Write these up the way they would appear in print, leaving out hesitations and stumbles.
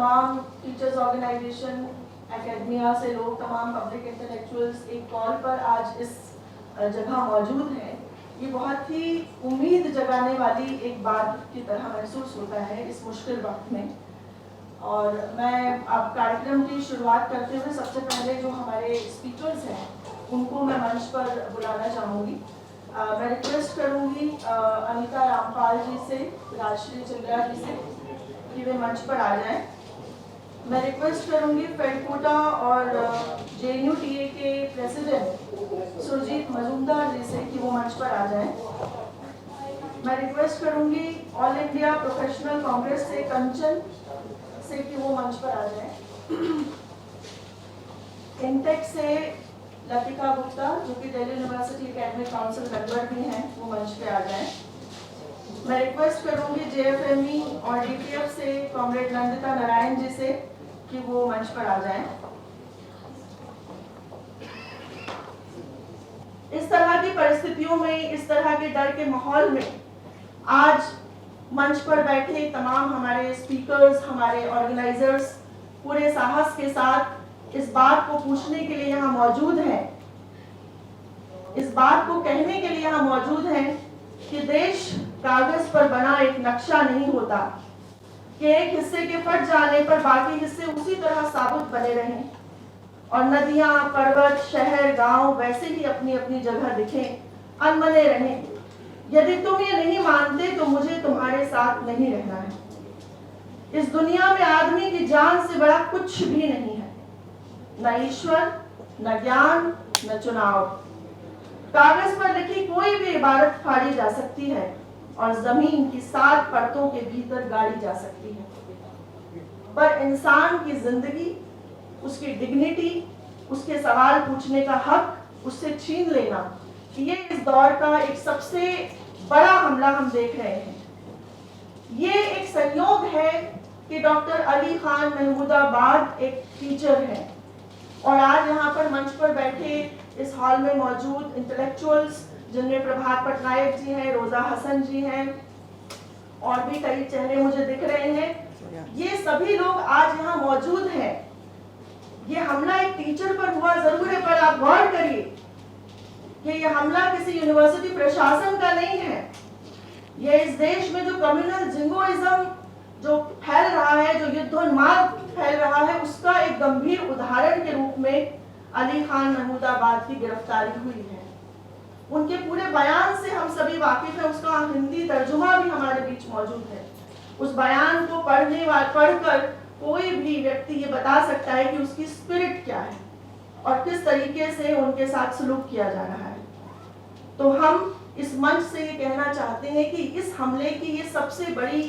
तमाम teachers organisation, academia से लोग, तमाम पब्लिक इंटेलेक्चुअल्स एक कॉल पर आज इस जगह मौजूद हैं, ये बहुत ही उम्मीद जगाने वाली एक बात की तरह महसूस होता है इस मुश्किल वक्त में। और मैं अब कार्यक्रम की शुरुआत करते हुए सबसे पहले जो हमारे स्पीकर्स हैं उनको मैं मंच पर बुलाना चाहूँगी। मैं रिक्वेस्ट करूँगी अनिता रामपाल जी से, राजश्री चंद्रा जी से कि वे मंच पर आ जाएं। मैं रिक्वेस्ट करूँगी फेडकोटा और JNU-TA के प्रेसिडेंट सुरजीत मजूमदार जी से कि वो मंच पर आ जाएं। मैं रिक्वेस्ट करूँगी ऑल इंडिया प्रोफेशनल कांग्रेस से कंचन से कि वो मंच पर आ जाएं। इंटेक से लतिका गुप्ता जो कि Delhi university academic council member भी हैं, वो मंच पे आ जाएं। मैं रिक्वेस्ट करूंगी JFME और DPF से कॉमरेड नंदिता नारायण जी से कि वो मंच पर आ जाएं। इस तरह की परिस्थितियों में, इस तरह के डर के माहौल में आज मंच पर बैठे तमाम हमारे स्पीकर्स, हमारे ऑर्गेनाइजर्स पूरे साहस के साथ इस बात को पूछने के लिए यहाँ मौजूद हैं, इस बात को कहने के लिए यहाँ मौजूद हैं कि देश कागज पर बना एक नक्शा नहीं होता कि एक हिस्से के फट जाने पर बाकी हिस्से उसी तरह साबुत बने रहें और नदियां, पर्वत, शहर, गांव वैसे ही अपनी अपनी जगह दिखें, अनबने रहें। यदि तुम ये नहीं मानते तो मुझे तुम्हारे साथ नहीं रहना है। इस दुनिया में आदमी की जान से बड़ा कुछ भी नहीं है, न ईश्वर, न ज्ञान, न चुनाव। कागज पर लिखी कोई भी इबारत फाड़ी जा सकती है और जमीन की 7 परतों के भीतर गाड़ी जा सकती है, पर इंसान की जिंदगी, उसकी डिग्निटी, उसके सवाल पूछने का हक उससे छीन लेना, ये इस दौर का एक सबसे बड़ा हमला हम देख रहे हैं। ये एक संयोग है कि डॉक्टर अली खान महमूदाबाद एक टीचर है और आज यहाँ पर मंच पर बैठे इस हॉल में मौजूद इंटेलेक्चुअल्स, जिनमें प्रभात पटनायक जी हैं, रोजा हसन जी हैं और भी कई चेहरे मुझे दिख रहे हैं, ये सभी लोग आज यहाँ मौजूद हैं। ये हमला एक टीचर पर हुआ जरूर है, पर आप गौर करिए कि ये हमला किसी यूनिवर्सिटी प्रशासन का नहीं है। ये इस देश में जो कम्युनल जिंगोइज्म जो फैल रहा है, जो युद्धोन्माद फैल रहा है, उसका एक गंभीर उदाहरण के रूप में अली खान महमूदाबाद की गिरफ्तारी हुई है। उनके पूरे बयान से हम सभी वाकिफ हैं, उसका हिंदी तर्जुमा भी हमारे बीच मौजूद है। उस बयान को पढ़कर कोई भी व्यक्ति ये बता सकता है कि उसकी स्पिरिट क्या है और किस तरीके से उनके साथ सलूक किया जा रहा है। तो हम इस मंच से ये कहना चाहते हैं कि इस हमले की ये सबसे बड़ी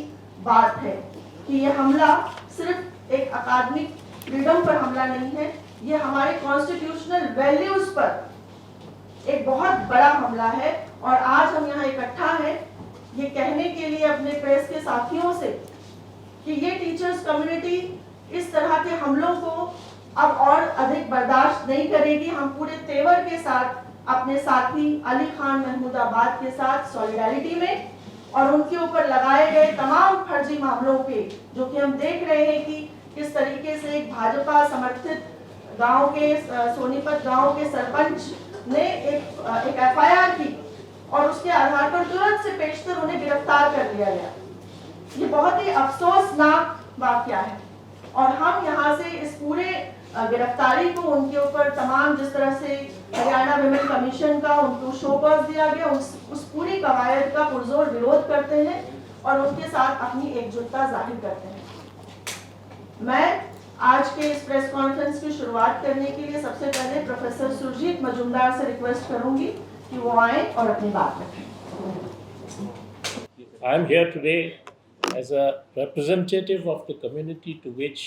बात है कि ये हमला सिर्फ एक अकादमिक फ्रीडम पर हमला नहीं है, ये हमारे कॉन्स्टिट्यूशनल वैल्यूज पर एक बहुत बड़ा हमला है। और आज हम यहाँ इकट्ठा हैं ये कहने के लिए अपने प्रेस के साथियों से कि ये टीचर्स कम्युनिटी इस तरह के हमलों को अब और अधिक बर्दाश्त नहीं करेगी। हम पूरे तेवर के साथ अपने साथी अली खान महमूदाबाद के साथ सॉलिडारिटी में और उनके ऊपर लगाए गए तमाम फर्जी मामलों पे, जो कि हम देख रहे हैं कि किस तरीके से एक भाजपा समर्थित गांव के सोनीपत गांव के सरपंच ने एक FIR की और उसके आधार पर तुरंत से पेशतर उन्हें गिरफ्तार कर लिया गया। ये बहुत ही अफसोसनाक वाकया है और हम यहाँ से इस पूरे गिरफ्तारी को, उनके ऊपर तमाम जिस तरह से हरियाणा विमेन कमीशन का उनको शोकॉज दिया गया, उस पूरी कवायद का पुरजोर विरोध करते हैं और उनके साथ अपनी एकजुटता जाहिर करते हैं। मैं आज के इस प्रेस कॉन्फ्रेंस की शुरुआत करने के लिए सबसे पहले प्रोफेसर सुरजीत मजूमदार से रिक्वेस्ट करूंगी कि वो आए और अपनी बात रखें। I am here today as a representative of the community to which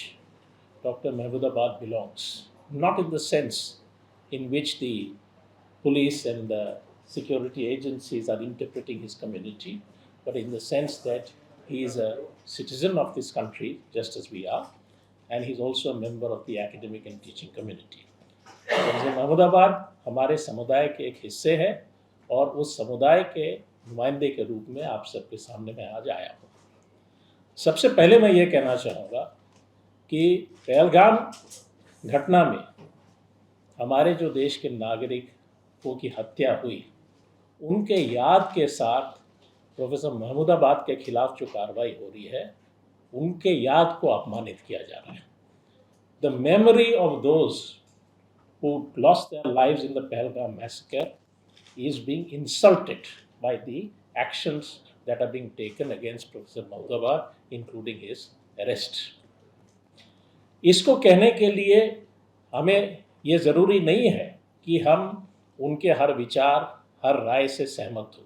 Dr. Mahmudabad belongs, not in the sense in which the police and the security agencies are interpreting his community, but in the sense that he is a citizen of this country just as we are, and he is also a member of the academic and teaching community. Mahmudabad हमारे समुदाय के एक हिस्से है और उस समुदाय के नुमाइंदे के रूप में आप सबके सामने मैं आज आया हूँ। सबसे पहले मैं ये कहना चाहूँगा कि पहलगाम घटना में हमारे जो देश के नागरिकों की हत्या हुई, उनके याद के साथ प्रोफेसर महमूदाबाद के खिलाफ जो कार्रवाई हो रही है, उनके याद को अपमानित किया जा रहा है. The memory of those who lost their lives in the Pahalgam massacre is being insulted by the actions that are being taken against Professor Mahmudabad, including his arrest. इसको कहने के लिए हमें ये ज़रूरी नहीं है कि हम उनके हर विचार, हर राय से सहमत हो.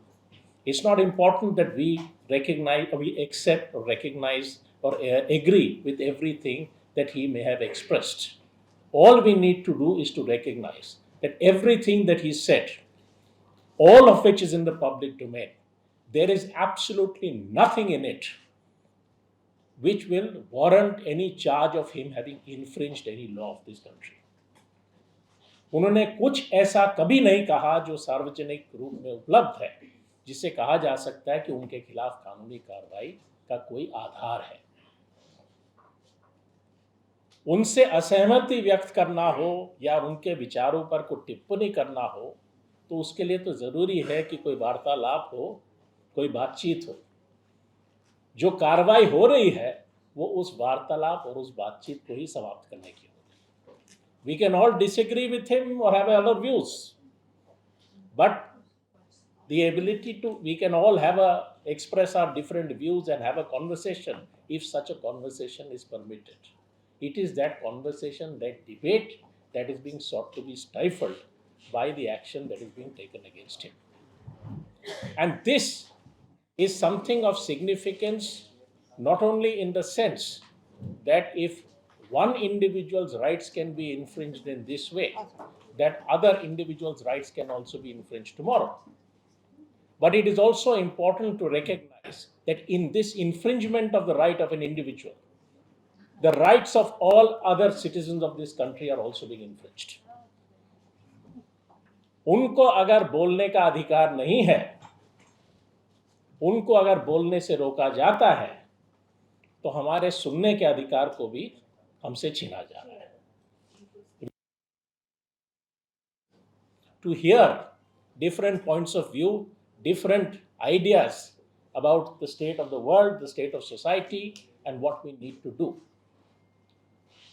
It's not important that we recognize or we accept or recognize or agree with everything that he may have expressed. All we need to do is to recognize that everything that he said, all of which is in the public domain, there is absolutely nothing in it which will warrant any charge of him having infringed any law of this country. उन्होंने कुछ ऐसा कभी नहीं कहा जो सार्वजनिक रूप में उपलब्ध है जिससे कहा जा सकता है कि उनके खिलाफ कानूनी कार्रवाई का कोई आधार है. उनसे असहमति व्यक्त करना हो या उनके विचारों पर कोई टिप्पणी करना हो तो उसके लिए तो ज़रूरी है कि कोई वार्तालाप हो, कोई बातचीत हो. जो कार्रवाई हो रही है वो उस वार्तालाप और उस बातचीत को ही समाप्त करने की होगी. We can all disagree with him or have other views, but the ability to, we can all express our different views and have a conversation if such a conversation is permitted. It is that conversation, that debate that is being sought to be stifled by the action that is being taken against him. And this is something of significance, not only in the sense that if one individual's rights can be infringed in this way, that other individuals' rights can also be infringed tomorrow. But it is also important to recognize that in this infringement of the right of an individual, the rights of all other citizens of this country are also being infringed. उनको अगर बोलने का अधिकार नहीं है, उनको अगर बोलने से रोका जाता है, तो हमारे सुनने के अधिकार को भी हमसे छीना जा रहा है. To hear different points of view, different ideas about the state of the world, the state of society, and what we need to do.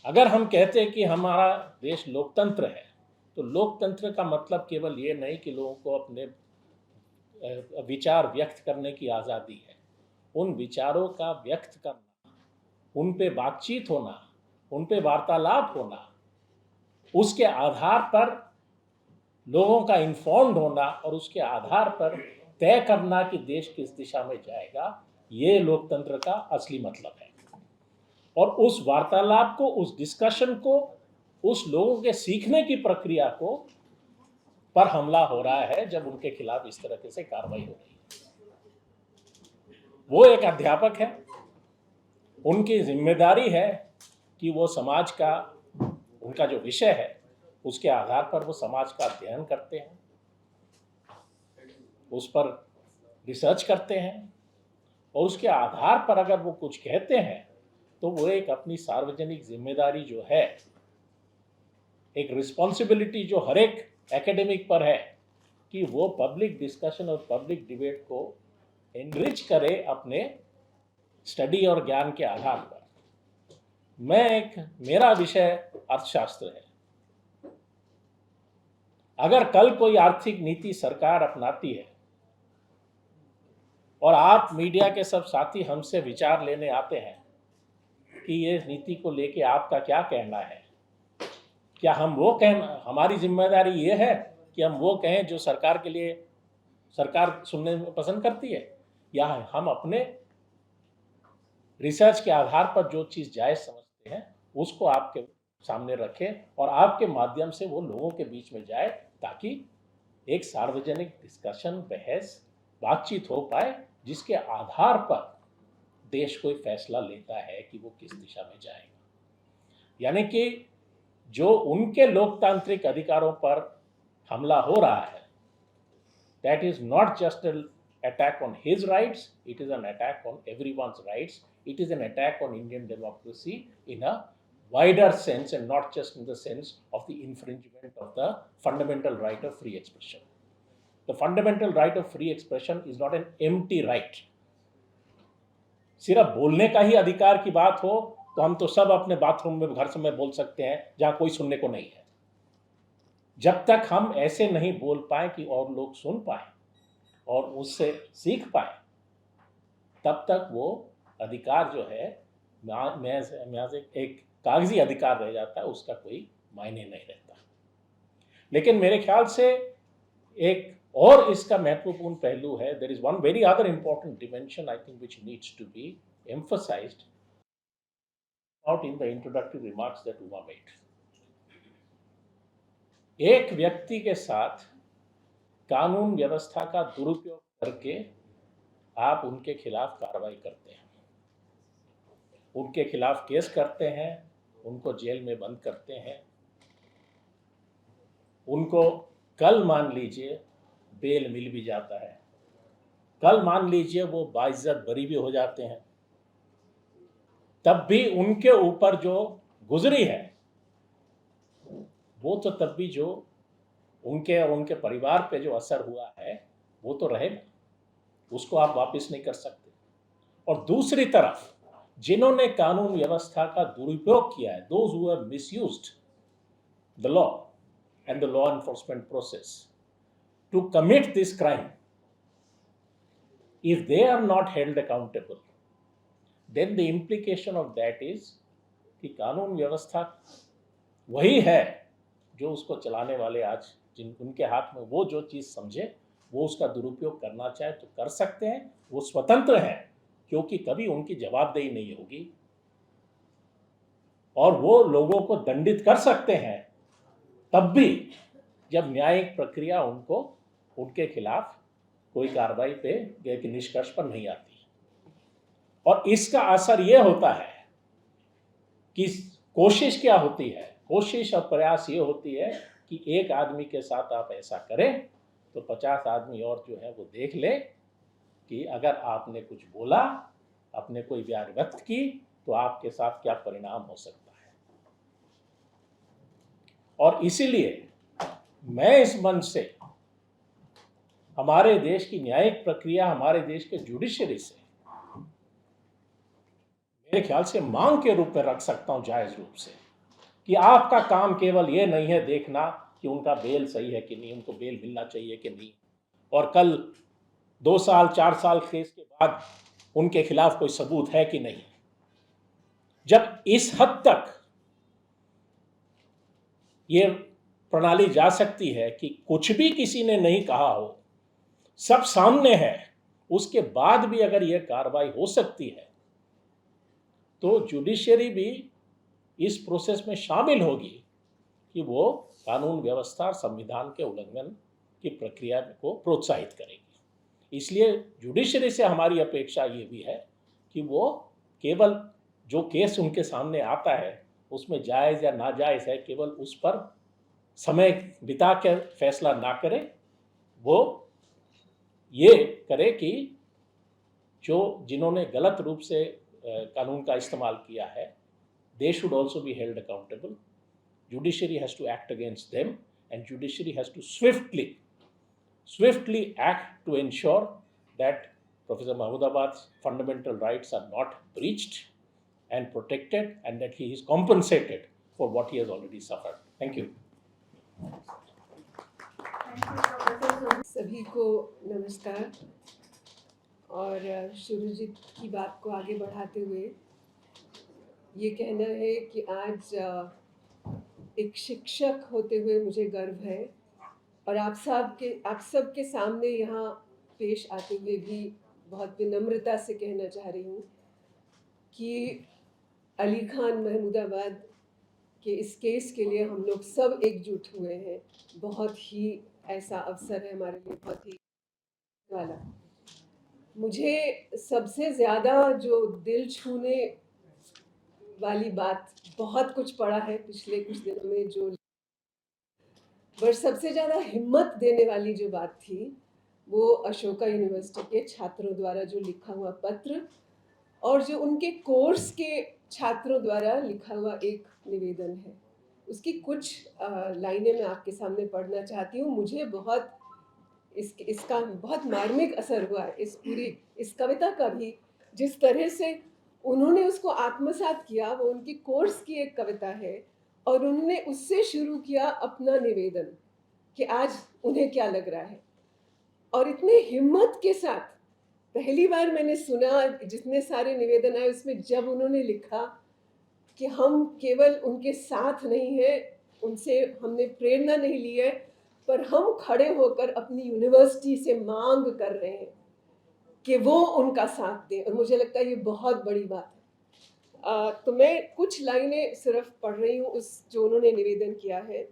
अगर हम कहते हैं कि हमारा देश लोकतंत्र है, तो लोकतंत्र का मतलब केवल ये नहीं कि लोगों को अपने विचार व्यक्त करने की आज़ादी है. उन विचारों का व्यक्त करना, उन पे बातचीत होना, उन पे वार्तालाप होना, उसके आधार पर लोगों का इन्फॉर्म्ड होना और उसके आधार पर तय करना कि देश किस दिशा में जाएगा, ये लोकतंत्र का असली मतलब है. और उस वार्तालाप को, उस डिस्कशन को, उस लोगों के सीखने की प्रक्रिया को पर हमला हो रहा है जब उनके खिलाफ इस तरह से कार्रवाई हो रही है. वो एक अध्यापक है, उनकी जिम्मेदारी है कि वो समाज का, उनका जो विषय है उसके आधार पर वो समाज का अध्ययन करते हैं, उस पर रिसर्च करते हैं और उसके आधार पर अगर वो कुछ कहते हैं तो वो एक अपनी सार्वजनिक जिम्मेदारी जो है, एक रिस्पॉन्सिबिलिटी जो हर एक एकेडमिक पर है कि वो पब्लिक डिस्कशन और पब्लिक डिबेट को एनरिच करे अपने स्टडी और ज्ञान के आधार पर. मेरा विषय अर्थशास्त्र है. अगर कल कोई आर्थिक नीति सरकार अपनाती है और आप मीडिया के सब साथी हमसे विचार लेने आते हैं कि ये नीति को लेके आपका क्या कहना है, क्या हम वो कहें, हमारी जिम्मेदारी ये है कि हम वो कहें जो सरकार के लिए सरकार सुनने में पसंद करती है, या हम अपने रिसर्च के आधार पर जो चीज़ जायज़ समझते हैं उसको आपके सामने रखें और आपके माध्यम से वो लोगों के बीच में जाए ताकि एक सार्वजनिक डिस्कशन, बहस, बातचीत हो पाए जिसके आधार पर देश कोई फैसला लेता है कि वो किस दिशा में जाएगा. यानी कि जो उनके लोकतांत्रिक अधिकारों पर हमला हो रहा है, that is not just an attack on his rights, it is an attack on everyone's rights. It is an attack on Indian democracy in a wider sense and not just in the sense of the infringement of the fundamental right of free expression. The fundamental right of free expression is not an empty right. सिर्फ बोलने का ही अधिकार की बात हो तो हम तो सब अपने बाथरूम में घर में बोल सकते हैं जहां कोई सुनने को नहीं है। जब तक हम ऐसे नहीं बोल पाए कि और लोग सुन पाए और उससे सीख पाए, तब तक वो अधिकार जो है मैं एक कागजी अधिकार रह जाता है, उसका कोई मायने नहीं रहता। लेकिन मेरे ख्याल से एक और इसका महत्वपूर्ण पहलू है, there is one very other important dimension I think which needs to be emphasized out in the introductory remarks that Uma made. एक व्यक्ति के साथ कानून व्यवस्था का दुरुपयोग करके आप उनके खिलाफ कार्रवाई करते हैं, उनके खिलाफ केस करते हैं, उनको जेल में बंद करते हैं, उनको कल मान लीजिए बेल मिल भी जाता है, कल मान लीजिए वो बाइज्जत बरी भी हो जाते हैं, तब भी उनके ऊपर जो गुजरी है वो तो तब भी जो उनके और उनके परिवार पे जो असर हुआ है वो तो रहेगा, उसको आप वापस नहीं कर सकते। और दूसरी तरफ जिन्होंने कानून व्यवस्था का दुरुपयोग किया है, those who have misused the law and the law enforcement process to commit this crime, if they are not held accountable, then the implication of that is कि कानून व्यवस्था वही है जो उसको चलाने वाले आज जिन उनके हाथ में वो जो चीज़ समझे वो उसका दुरुपयोग करना चाहे तो कर सकते हैं, वो स्वतंत्र हैं, क्योंकि कभी उनकी जवाबदेही नहीं होगी और वो लोगों को दंडित कर सकते हैं तब भी जब न्यायिक प्रक्रिया उनको उनके खिलाफ कोई कार्रवाई पे एक निष्कर्ष पर नहीं आती। और इसका असर ये होता है कि कोशिश क्या होती है, कोशिश और प्रयास ये होती है कि एक आदमी के साथ आप ऐसा करें तो 50 आदमी और जो है वो देख ले कि अगर आपने कुछ बोला, आपने कोई व्यार व्यक्त की तो आपके साथ क्या परिणाम हो सकता है। और इसीलिए मैं इस मंच से हमारे देश की न्यायिक प्रक्रिया, हमारे देश के जुडिशरी से मेरे ख्याल से मांग के रूप में रख सकता हूं जायज रूप से कि आपका काम केवल ये नहीं है देखना कि उनका बेल सही है कि नहीं, उनको बेल मिलना चाहिए कि नहीं, और कल 2 साल 4 साल केस के बाद उनके खिलाफ कोई सबूत है कि नहीं। जब इस हद तक ये प्रणाली जा सकती है कि कुछ भी किसी ने नहीं कहा हो, सब सामने है, उसके बाद भी अगर यह कार्रवाई हो सकती है तो जुडिशरी भी इस प्रोसेस में शामिल होगी कि वो कानून व्यवस्था और संविधान के उल्लंघन की प्रक्रिया को प्रोत्साहित करेगी। इसलिए जुडिशरी से हमारी अपेक्षा ये भी है कि वो केवल जो केस उनके सामने आता है उसमें जायज़ या नाजायज़ है, केवल उस पर समय बिता कर फैसला ना करे, वो ये करे कि जो जिन्होंने गलत रूप से कानून का इस्तेमाल किया है, they should also be held accountable. Judiciary has to act against them and judiciary has to swiftly act to ensure that Professor Mahmoodabad's fundamental rights are not breached and protected and that he is compensated for what he has already suffered. Thank you. सभी को नमस्कार। और शुरुजीत की बात को आगे बढ़ाते हुए ये कहना है कि आज एक शिक्षक होते हुए मुझे गर्व है और आप सब के सामने यहाँ पेश आते हुए भी बहुत विनम्रता से कहना चाह रही हूँ कि अली खान महमूदाबाद के इस केस के लिए हम लोग सब एकजुट हुए हैं। बहुत ही ऐसा अवसर है हमारे लिए, बहुत ही वाला। मुझे सबसे ज़्यादा जो दिल छूने वाली बात, बहुत कुछ पढ़ा है पिछले कुछ दिनों में जो, पर सबसे ज़्यादा हिम्मत देने वाली जो बात थी वो अशोका यूनिवर्सिटी के छात्रों द्वारा जो लिखा हुआ पत्र और जो उनके कोर्स के छात्रों द्वारा लिखा हुआ एक निवेदन है। उसकी कुछ लाइनें मैं आपके सामने पढ़ना चाहती हूँ। मुझे इसका बहुत मार्मिक असर हुआ इस कविता का भी, जिस तरह से उन्होंने उसको आत्मसात किया। वो उनकी कोर्स की एक कविता है और उन्होंने उससे शुरू किया अपना निवेदन कि आज उन्हें क्या लग रहा है। और इतने हिम्मत के साथ पहली बार मैंने सुना जितने सारे निवेदन आए उसमें, जब उन्होंने लिखा कि हम केवल उनके साथ नहीं है, उनसे हमने प्रेरणा नहीं ली है, पर हम खड़े होकर अपनी यूनिवर्सिटी से मांग कर रहे हैं कि वो उनका साथ दें। और मुझे लगता है ये बहुत बड़ी बात है। तो मैं कुछ लाइनें सिर्फ पढ़ रही हूँ उस जो उन्होंने निवेदन किया है।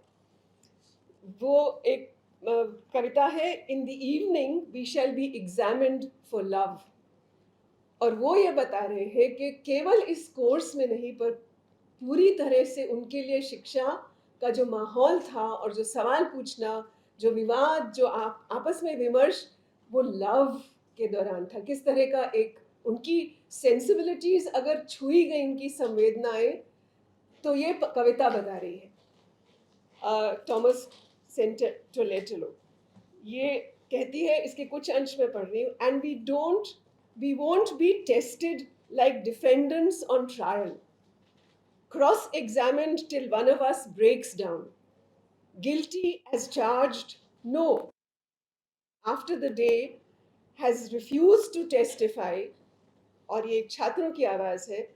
वो एक कविता है, in the evening we shall be examined for love. और वो ये बता रहे हैं कि केवल इस कोर्स में नहीं, पर पूरी तरह से उनके लिए शिक्षा का जो माहौल था और जो सवाल पूछना, जो विवाद, जो आपस में विमर्श, वो लव के दौरान था। किस तरह का एक उनकी सेंसिबिलिटीज अगर छुई गई, उनकी संवेदनाएं, तो ये कविता बता रही है। थॉमस सेंटोलेटलो ये कहती है, इसके कुछ अंश में पढ़ रही हूँ। And we won't be tested like defendants on trial, cross-examined till one of us breaks down, guilty as charged, no, after the day has refused to testify. और ये छात्रों की आवाज है,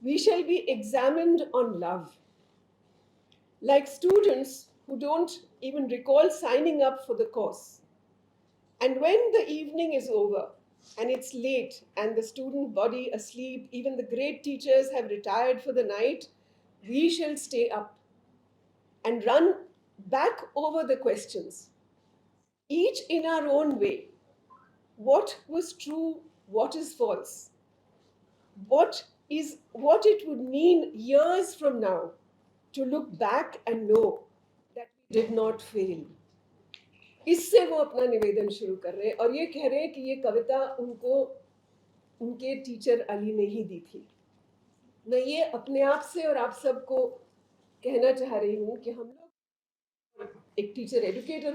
we shall be examined on love, like students who don't even recall signing up for the course. And when the evening is over and it's late and the student body asleep, even the great teachers have retired for the night, we shall stay up and run back over the questions, each in our own way. What was true, what is false, what it would mean years from now to look back and know that we did not fail. इससे वो अपना निवेदन शुरू कर रहे हैं और ये कह रहे हैं कि ये कविता उनको उनके टीचर अली ने ही दी थी। मैं ये अपने आप से और आप सबको कहना चाह रही हूँ कि हम लोग एक टीचर एजुकेटर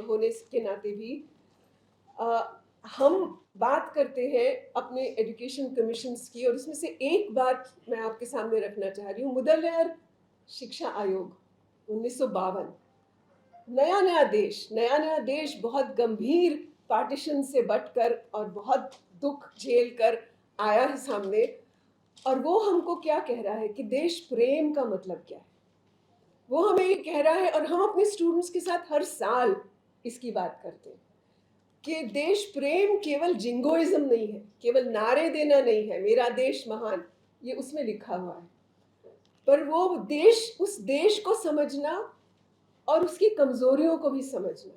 होने के नाते भी हम बात करते हैं अपने एजुकेशन कमीशंस की, और उसमें से एक बात मैं आपके सामने रखना चाह रही हूँ। मुदल्लियार शिक्षा आयोग 1952, नया नया देश बहुत गंभीर पार्टीशन से बटकर और बहुत दुख झेल कर आया है सामने, और वो हमको क्या कह रहा है कि देश प्रेम का मतलब क्या है, वो हमें ये कह रहा है। और हम अपने स्टूडेंट्स के साथ हर साल इसकी बात करते हैं कि देश प्रेम केवल जिंगोइज्म नहीं है, केवल नारे देना नहीं है, मेरा देश महान, ये उसमें लिखा हुआ है, पर वो देश, उस देश को समझना और उसकी कमजोरियों को भी समझना।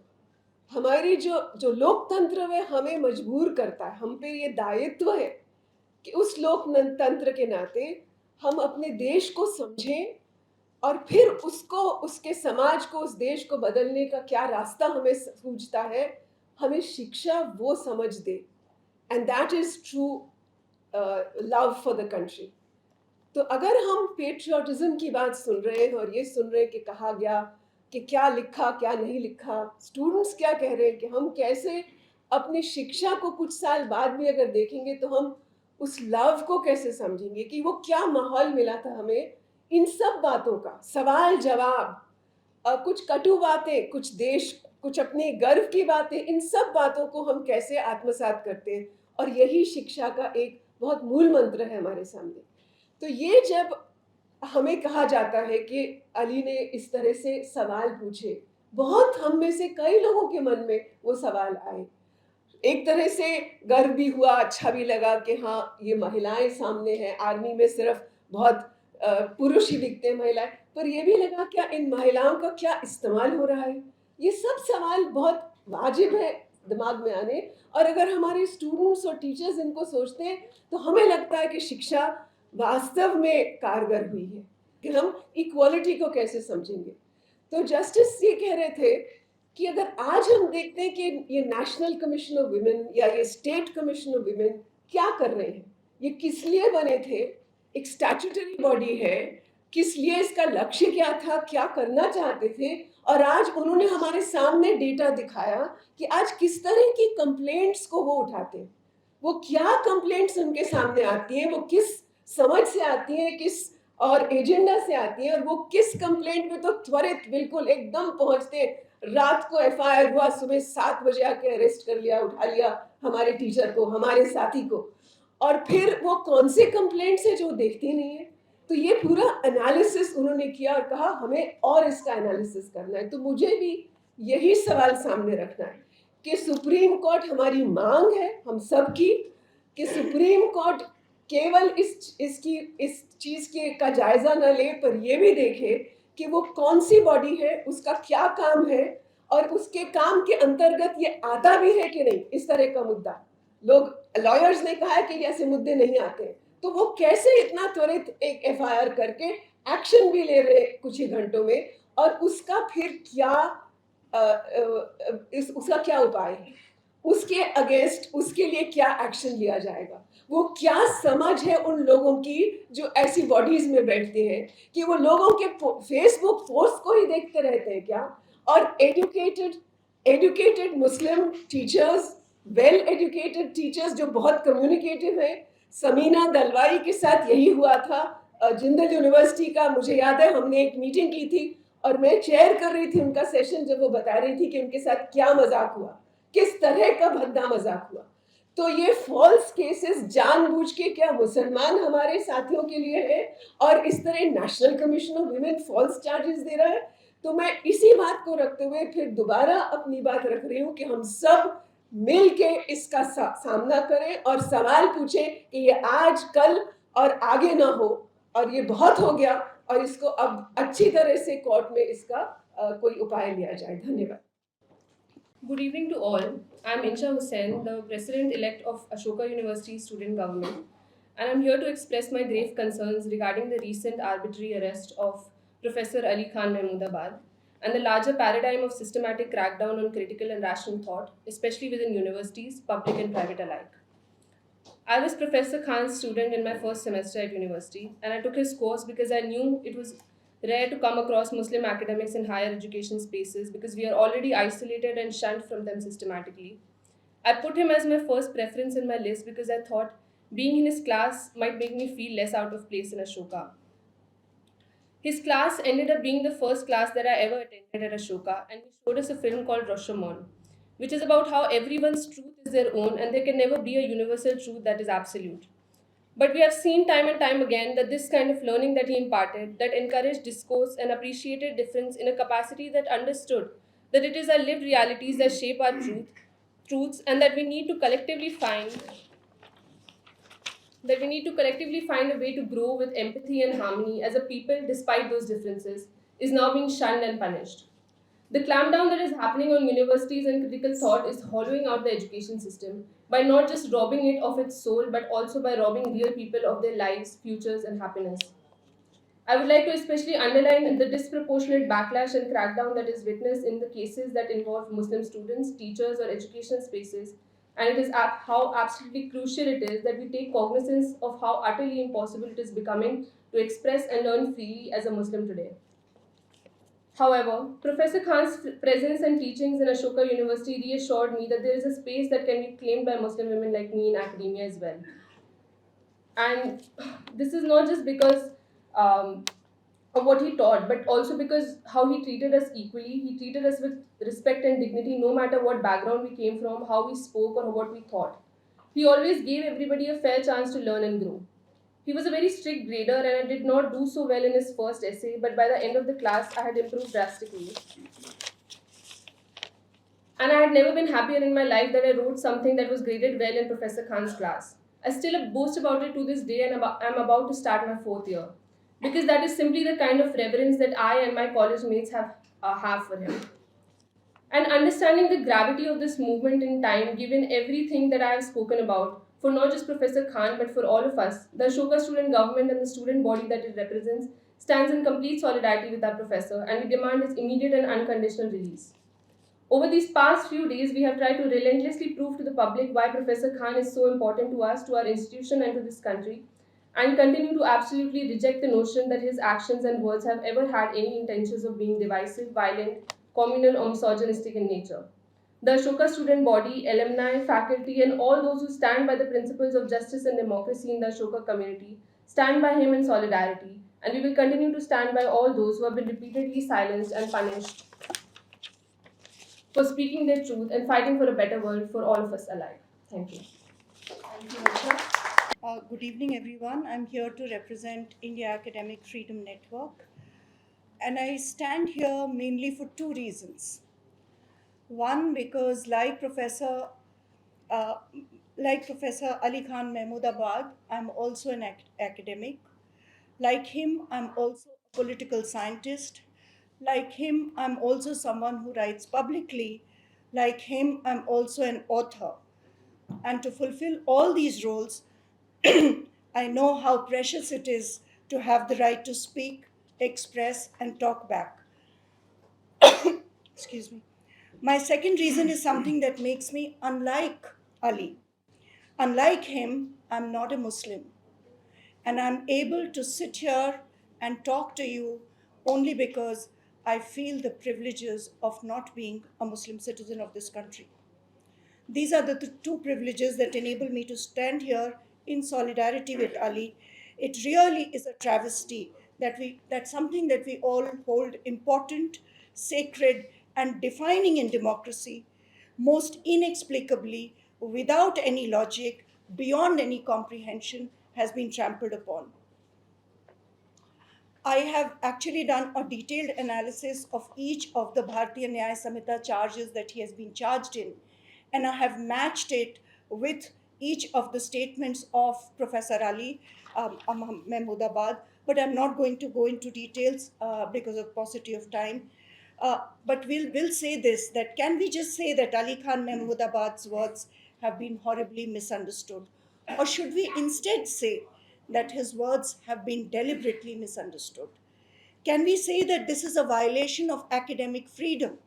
हमारी जो लोकतंत्र है हमें मजबूर करता है, हम पे ये दायित्व है कि उस लोकतंत्र के नाते हम अपने देश को समझें और फिर उसको, उसके समाज को, उस देश को बदलने का क्या रास्ता हमें सूझता है, हमें शिक्षा वो समझ दे। And that is true love for the country. तो अगर हम पेट्रियोटिज्म की बात सुन रहे हैं और ये सुन रहे हैं कि कहा गया कि क्या लिखा क्या नहीं लिखा, स्टूडेंट्स क्या कह रहे हैं कि हम कैसे अपनी शिक्षा को कुछ साल बाद भी अगर देखेंगे तो हम उस लव को कैसे समझेंगे कि वो क्या माहौल मिला था हमें, इन सब बातों का सवाल जवाब, कुछ कटु बातें, कुछ अपने गर्व की बातें, इन सब बातों को हम कैसे आत्मसात करते हैं। और यही शिक्षा का एक बहुत मूल मंत्र है हमारे सामने। तो ये जब हमें कहा जाता है कि अली ने इस तरह से सवाल पूछे, बहुत हम में से कई लोगों के मन में वो सवाल आए। एक तरह से गर्व भी हुआ, अच्छा भी लगा कि हाँ ये महिलाएं सामने हैं, आर्मी में सिर्फ बहुत पुरुष ही दिखते हैं महिलाएं, पर ये भी लगा क्या इन महिलाओं का क्या इस्तेमाल हो रहा है। ये सब सवाल बहुत वाजिब है दिमाग में आने, और अगर हमारे स्टूडेंट्स और टीचर्स इनको सोचते हैं तो हमें लगता है कि शिक्षा वास्तव में कारगर हुई है कि हम इक्वालिटी को कैसे समझेंगे। तो जस्टिस ये कह रहे थे कि अगर आज हम देखते हैं कि ये नेशनल कमीशन ऑफ विमेन या ये स्टेट कमीशन ऑफ विमेन क्या कर रहे हैं, ये किस लिए बने थे, एक स्टैट्यूटरी बॉडी है, किस लिए इसका लक्ष्य क्या था, क्या करना चाहते थे, और आज उन्होंने हमारे सामने डेटा दिखाया कि आज किस तरह की कंप्लेंट्स को वो उठाते हैं, वो क्या कंप्लेंट्स उनके सामने आती हैं, वो किस समझ से आती हैं, किस और एजेंडा से आती हैं, और वो किस कंप्लेंट में तो त्वरित बिल्कुल एकदम पहुंचते हैं। रात को एफआईआर हुआ, सुबह 7 बजे आके अरेस्ट कर लिया, उठा लिया हमारे टीचर को, हमारे साथी को, और फिर वो कौन से कंप्लेंट्स है जो देखती नहीं है। तो ये पूरा एनालिसिस उन्होंने किया और कहा हमें और इसका एनालिसिस करना है। तो मुझे भी यही सवाल सामने रखना है कि सुप्रीम कोर्ट हमारी मांग है हम सब की, कि सुप्रीम कोर्ट केवल इस चीज के का जायजा न ले, पर ये भी देखे कि वो कौन सी बॉडी है, उसका क्या काम है, और उसके काम के अंतर्गत ये आता भी है कि नहीं। इस तरह का मुद्दा, लोग लॉयर्स ने कहा है कि ऐसे मुद्दे नहीं आते, तो वो कैसे इतना त्वरित एक एफआईआर करके एक्शन भी ले रहे कुछ ही घंटों में, और उसका फिर क्या उसका क्या उपाय है, उसके अगेंस्ट उसके लिए क्या एक्शन लिया जाएगा, वो क्या समझ है उन लोगों की जो ऐसी बॉडीज में बैठते हैं, कि वो लोगों के फेसबुक पोस्ट को ही देखते रहते हैं क्या। और एजुकेटेड मुस्लिम टीचर्स, वेल एजुकेटेड टीचर्स जो बहुत कम्युनिकेटिव है, समीना दलवाई के साथ यही हुआ था जिंदल यूनिवर्सिटी का। मुझे याद है हमने एक मीटिंग की थी और मैं चेयर कर रही थी उनका सेशन, जब वो बता रही थी कि उनके साथ क्या मजाक हुआ, किस तरह का भद्दा मजाक हुआ। तो ये फॉल्स केसेस जानबूझ के क्या मुसलमान हमारे साथियों के लिए है, और इस तरह national commission of women false charges दे रहा है। तो मैं इसी बात को रखते हुए फिर दोबारा अपनी बात रख रही हूँ कि हम सब मिल के इसका सामना करें और सवाल पूछें कि ये आज कल और आगे ना हो, और ये बहुत हो गया, और इसको अब अच्छी तरह से कोर्ट में इसका कोई उपाय लिया जाए। धन्यवाद। Good evening to all. I'm Insha Hussain, the President-elect of Ashoka University Student Government, and I'm here to express my grave concerns regarding the recent arbitrary arrest of Professor Ali Khan Mahmoodabad and the larger paradigm of systematic crackdown on critical and rational thought, especially within universities, public and private alike. I was Professor Khan's student in my first semester at university, and I took his course because I knew it was rare to come across Muslim academics in higher education spaces because we are already isolated and shunned from them systematically. I put him as my first preference in my list because I thought being in his class might make me feel less out of place in Ashoka. His class ended up being the first class that I ever attended at Ashoka, and he showed us a film called Rashomon, which is about how everyone's truth is their own and there can never be a universal truth that is absolute. But we have seen time and time again that this kind of learning that he imparted, that encouraged discourse and appreciated difference in a capacity that understood that it is our lived realities that shape our truths, and that we need to collectively find a way to grow with empathy and harmony as a people despite those differences, is now being shunned and punished. The clampdown that is happening on universities and critical thought is hollowing out the education system by not just robbing it of its soul, but also by robbing real people of their lives, futures, and happiness. I would like to especially underline the disproportionate backlash and crackdown that is witnessed in the cases that involve Muslim students, teachers, or education spaces, and it is how absolutely crucial it is that we take cognizance of how utterly impossible it is becoming to express and learn freely as a Muslim today. However, Professor Khan's presence and teachings in Ashoka University reassured me that there is a space that can be claimed by Muslim women like me in academia as well. And this is not just because of what he taught, but also because how he treated us equally. He treated us with respect and dignity, no matter what background we came from, how we spoke, or what we thought. He always gave everybody a fair chance to learn and grow. He was a very strict grader, and I did not do so well in his first essay, but by the end of the class, I had improved drastically. And I had never been happier in my life that I wrote something that was graded well in Professor Khan's class. I still boast about it to this day, and I'm about to start my 4th year, because that is simply the kind of reverence that I and my college mates have for him. And understanding the gravity of this movement in time, given everything that I have spoken about, for not just Professor Khan but for all of us, the Ashoka student government and the student body that it represents stands in complete solidarity with our professor, and we demand his immediate and unconditional release. Over these past few days, we have tried to relentlessly prove to the public why Professor Khan is so important to us, to our institution, and to this country. and continue to absolutely reject the notion that his actions and words have ever had any intentions of being divisive, violent, communal, or misogynistic in nature. The Ashoka student body, alumni, faculty, and all those who stand by the principles of justice and democracy in the Ashoka community stand by him in solidarity, and we will continue to stand by all those who have been repeatedly silenced and punished for speaking their truth and fighting for a better world for all of us alike. Thank you. Thank you, Nisha. Good evening, everyone. I'm here to represent India Academic Freedom Network, and I stand here mainly for two reasons. One, because uh, like Professor Ali Khan Mahmoodabad, I'm also an academic. Like him, I'm also a political scientist. Like him, I'm also someone who writes publicly. Like him, I'm also an author. And to fulfill all these roles, I know how precious it is to have the right to speak, express, and talk back. Excuse me. My second reason is something that makes me unlike Ali. Unlike him, I'm not a Muslim. And I'm able to sit here and talk to you only because I feel the privileges of not being a Muslim citizen of this country. These are the two privileges that enable me to stand here in solidarity with Ali. It really is a travesty that's something that we all hold important, sacred, and defining in democracy, most inexplicably, without any logic, beyond any comprehension, has been trampled upon. I have actually done a detailed analysis of each of the Bharatiya Nyaya Samhita charges that he has been charged in, and I have matched it with each of the statements of Professor Ali Mahmoodabad, but I'm not going to go into details because of paucity of time. But we'll say this, that can we just say that Ali Khan Mahmoodabad's words have been horribly misunderstood? Or should we instead say that his words have been deliberately misunderstood? Can we say that this is a violation of academic freedom?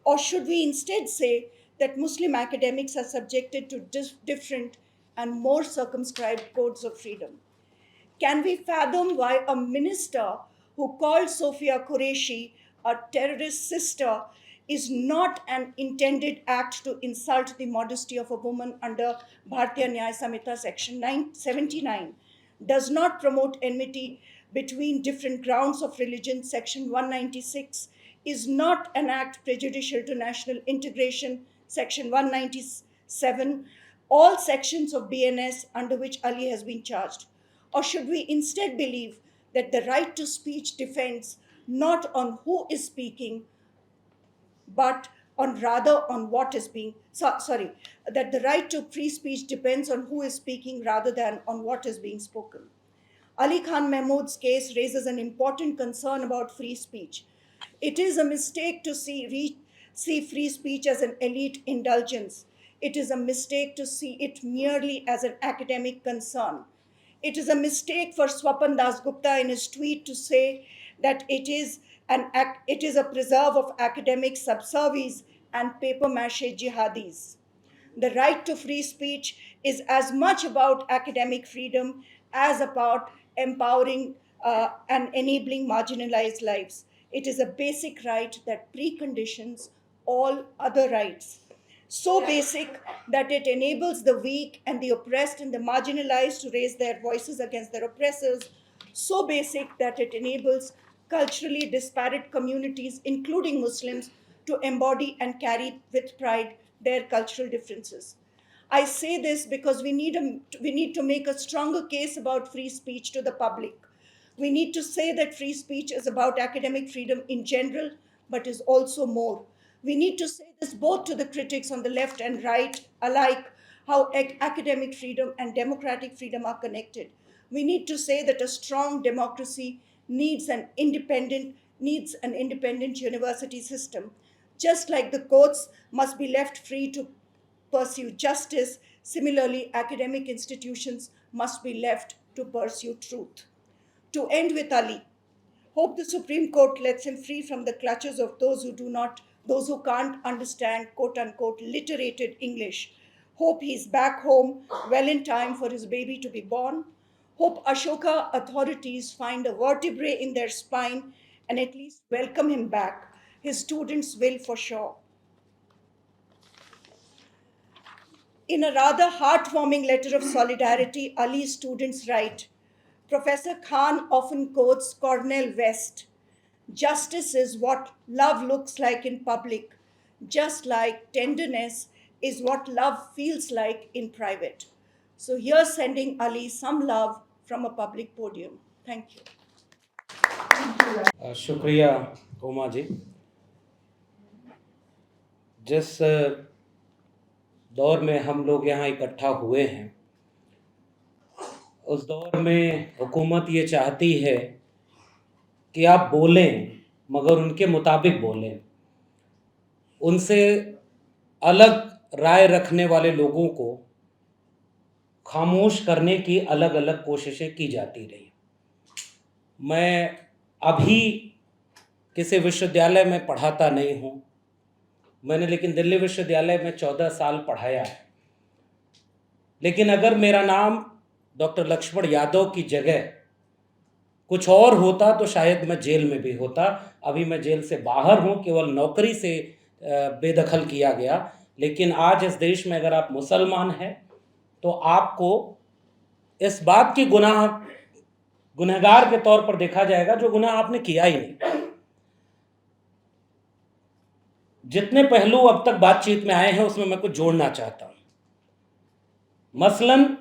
Or should we instead say that Muslim academics are subjected to different and more circumscribed codes of freedom? Can we fathom why a minister who called Sophia Qureshi a terrorist sister is not an intended act to insult the modesty of a woman under Bharatiya Nyaya Samhita section 79, does not promote enmity between different grounds of religion, section 196, is not an act prejudicial to national integration, section 197, all sections of BNS under which Ali has been charged? Or should we instead believe that the right to speech depends not on who is speaking, but on rather on what is being, sorry, that the right to free speech depends on who is speaking rather than on what is being spoken? Ali Khan Mahmood's case raises an important concern about free speech. It is a mistake to see free speech as an elite indulgence. It is a mistake to see it merely as an academic concern. It is a mistake for Swapan Das Gupta in his tweet to say that it is a preserve of academic subservice and paper mache jihadis. The right to free speech is as much about academic freedom as about empowering and enabling marginalized lives. It is a basic right that preconditions all other rights. So basic that it enables the weak and the oppressed and the marginalized to raise their voices against their oppressors. So basic that it enables culturally disparate communities, including Muslims, to embody and carry with pride their cultural differences. I say this because we need to make a stronger case about free speech to the public. We need to say that free speech is about academic freedom in general, but is also more. We need to say this both to the critics on the left and right alike, how academic freedom and democratic freedom are connected. We need to say that a strong democracy needs an independent university system. Just like the courts must be left free to pursue justice, similarly, academic institutions must be left to pursue truth. To end with Ali, hope the Supreme Court lets him free from the clutches of those who can't understand quote unquote literated English. Hope he's back home well in time for his baby to be born. Hope Ashoka authorities find a vertebrae in their spine and at least welcome him back. His students will for sure. In a rather heartwarming letter of solidarity, Ali's students write, Professor Khan often quotes Cornel West. Justice is what love looks like in public, just like tenderness is what love feels like in private. So here's sending Ali some love from a public podium. Thank you. शुक्रिया उमा जी। जिस दौर में हम लोग यहाँ इकट्ठा हुए हैं, उस दौर में हुकूमत ये चाहती है कि आप बोलें मगर उनके मुताबिक बोलें। उनसे अलग राय रखने वाले लोगों को खामोश करने की अलग अलग कोशिशें की जाती रही। मैं अभी किसी विश्वविद्यालय में पढ़ाता नहीं हूँ, मैंने लेकिन दिल्ली विश्वविद्यालय में 14 साल पढ़ाया है। लेकिन अगर मेरा नाम डॉक्टर लक्ष्मण यादव की जगह कुछ और होता तो शायद मैं जेल में भी होता। अभी मैं जेल से बाहर हूँ, केवल नौकरी से बेदखल किया गया। लेकिन आज इस देश में अगर आप मुसलमान हैं तो आपको इस बात की गुनहगार के तौर पर देखा जाएगा जो गुनाह आपने किया ही नहीं। जितने पहलू अब तक बातचीत में आए हैं उसमें मैं कुछ जोड़ना चाहता हूं। मसलन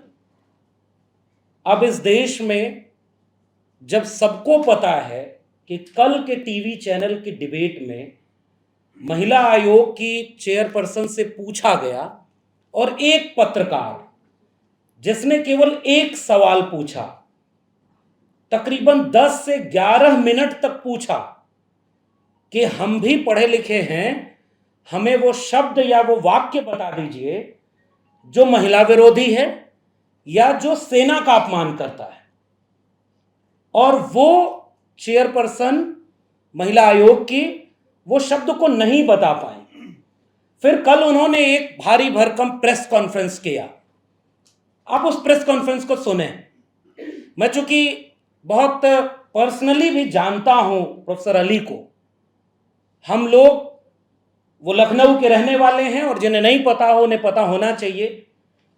अब इस देश में जब सबको पता है कि कल के टीवी चैनल की डिबेट में महिला आयोग की चेयरपर्सन से पूछा गया और एक पत्रकार जिसने केवल एक सवाल पूछा, तकरीबन 10 से 11 मिनट तक पूछा कि हम भी पढ़े लिखे हैं, हमें वो शब्द या वो वाक्य बता दीजिए जो महिला विरोधी है या जो सेना का अपमान करता है। और वो चेयरपर्सन महिला आयोग की वो शब्द को नहीं बता पाए। फिर कल उन्होंने एक भारी भरकम प्रेस कॉन्फ्रेंस किया। आप उस प्रेस कॉन्फ्रेंस को सुने। मैं चूंकि बहुत पर्सनली भी जानता हूं प्रोफेसर अली को, हम लोग वो लखनऊ के रहने वाले हैं और जिन्हें नहीं पता हो उन्हें पता होना चाहिए।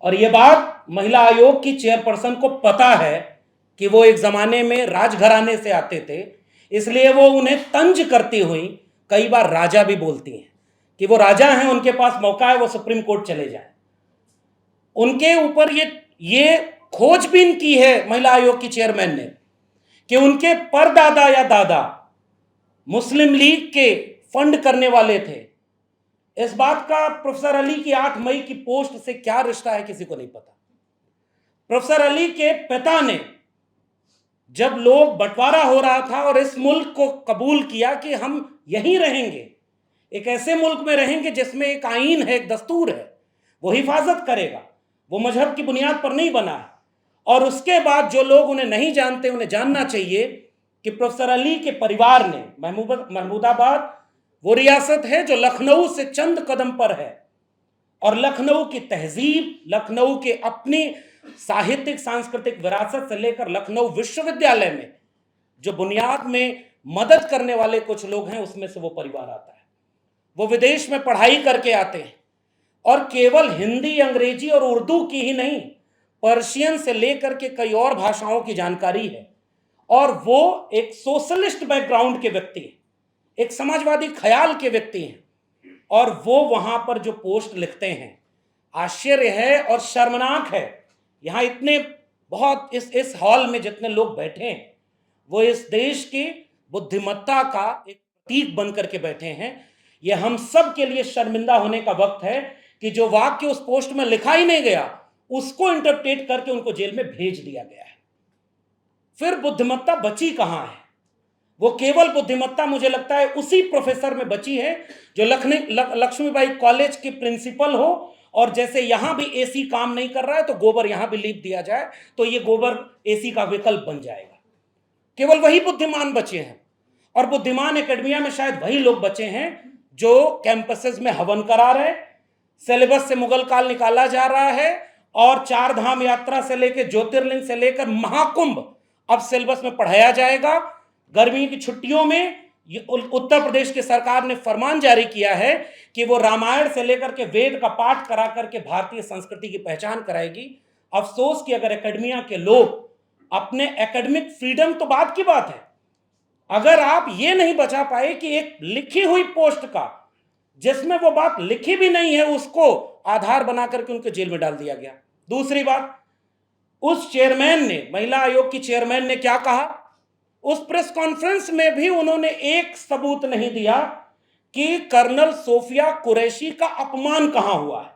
और ये बात महिला आयोग की चेयरपर्सन को पता है कि वो एक ज़माने में राजघराने से आते थे, इसलिए वो उन्हें तंज करती हुई कई बार राजा भी बोलती हैं कि वो राजा हैं, उनके पास मौका है वो सुप्रीम कोर्ट चले जाएं। उनके ऊपर ये खोजबीन की है महिला आयोग की चेयरमैन ने कि उनके परदादा या दादा मुस्लिम लीग के फंड करने वाले थे। इस बात का प्रोफेसर अली की 8 मई की पोस्ट से क्या रिश्ता है किसी को नहीं पता। प्रोफेसर अली के पिता ने जब लोग बंटवारा हो रहा था और इस मुल्क को कबूल किया कि हम यहीं रहेंगे, एक ऐसे मुल्क में रहेंगे जिसमें एक आईन है, एक दस्तूर है, वो हिफाजत करेगा, वो मजहब की बुनियाद पर नहीं बना है। और उसके बाद जो लोग उन्हें नहीं जानते उन्हें जानना चाहिए कि प्रोफेसर अली के परिवार ने महमूदाबाद वो रियासत है जो लखनऊ से चंद कदम पर है, और लखनऊ की तहजीब, लखनऊ के अपनी साहित्यिक सांस्कृतिक विरासत से लेकर लखनऊ विश्वविद्यालय में जो बुनियाद में मदद करने वाले कुछ लोग हैं उसमें से वो परिवार आता है। वो विदेश में पढ़ाई करके आते हैं और केवल हिंदी, अंग्रेजी और उर्दू की ही नहीं, पर्शियन से लेकर के कई और भाषाओं की जानकारी है। और वो एक सोशलिस्ट बैकग्राउंड के व्यक्ति हैं, एक समाजवादी ख्याल के व्यक्ति हैं, और वो वहां पर जो पोस्ट लिखते हैं, आश्चर्य है और शर्मनाक है। यहाँ इतने बहुत इस हॉल में जितने लोग बैठे हैं वो इस देश की बुद्धिमत्ता का एक प्रतीक बनकर के बैठे हैं। ये हम सब के लिए शर्मिंदा होने का वक्त है कि जो वाक्य उस पोस्ट में लिखा ही नहीं गया उसको इंटरप्रेट करके उनको जेल में भेज दिया गया है। फिर बुद्धिमत्ता बची कहाँ है? वो केवल बुद्धिमत्ता मुझे लगता है उसी प्रोफेसर में बची है जो लक्ष्मीबाई कॉलेज के प्रिंसिपल हो, और जैसे यहां भी एसी काम नहीं कर रहा है तो गोबर यहां भी लीप दिया जाए तो ये गोबर एसी का विकल्प बन जाएगा। केवल वही बुद्धिमान बचे हैं, और बुद्धिमान एकेडमिया में शायद वही लोग बचे हैं जो कैंपसेस में हवन करा रहे, सिलेबस से मुगल काल निकाला जा रहा है और चार धाम यात्रा से लेकर ज्योतिर्लिंग से लेकर महाकुंभ अब सिलेबस में पढ़ाया जाएगा। गर्मी की छुट्टियों में उत्तर प्रदेश की सरकार ने फरमान जारी किया है कि वो रामायण से लेकर के वेद का पाठ करा करके भारतीय संस्कृति की पहचान कराएगी। अफसोस कि अगर एकेडमिया के लोग अपने एकेडमिक फ्रीडम तो बात की बात है, अगर आप ये नहीं बचा पाए कि एक लिखी हुई पोस्ट का जिसमें वो बात लिखी भी नहीं है उसको आधार बना करके उनको जेल में डाल दिया गया। दूसरी बात, उस चेयरमैन ने, महिला आयोग की चेयरमैन ने क्या कहा, उस प्रेस कॉन्फ्रेंस में भी उन्होंने एक सबूत नहीं दिया कि कर्नल सोफिया कुरैशी का अपमान कहां हुआ है।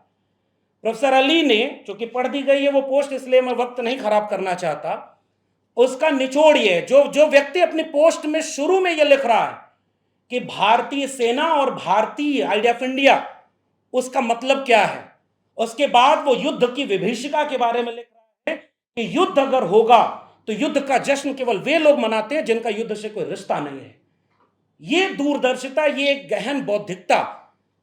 प्रोफेसर अली ने, जो कि पढ़ दी गई है वो पोस्ट, इसलिए मैं वक्त नहीं खराब करना चाहता, उसका निचोड़ ये है, जो व्यक्ति अपनी पोस्ट में शुरू में ये लिख रहा है कि भारतीय सेना और भारतीय आइडिया ऑफ इंडिया, उसका मतलब क्या है, उसके बाद वो युद्ध की विभीषिका के बारे में लिख रहा है कि युद्ध अगर होगा तो युद्ध का जश्न केवल वे लोग मनाते हैं जिनका युद्ध से कोई रिश्ता नहीं है। ये दूरदर्शिता, ये गहन बौद्धिकता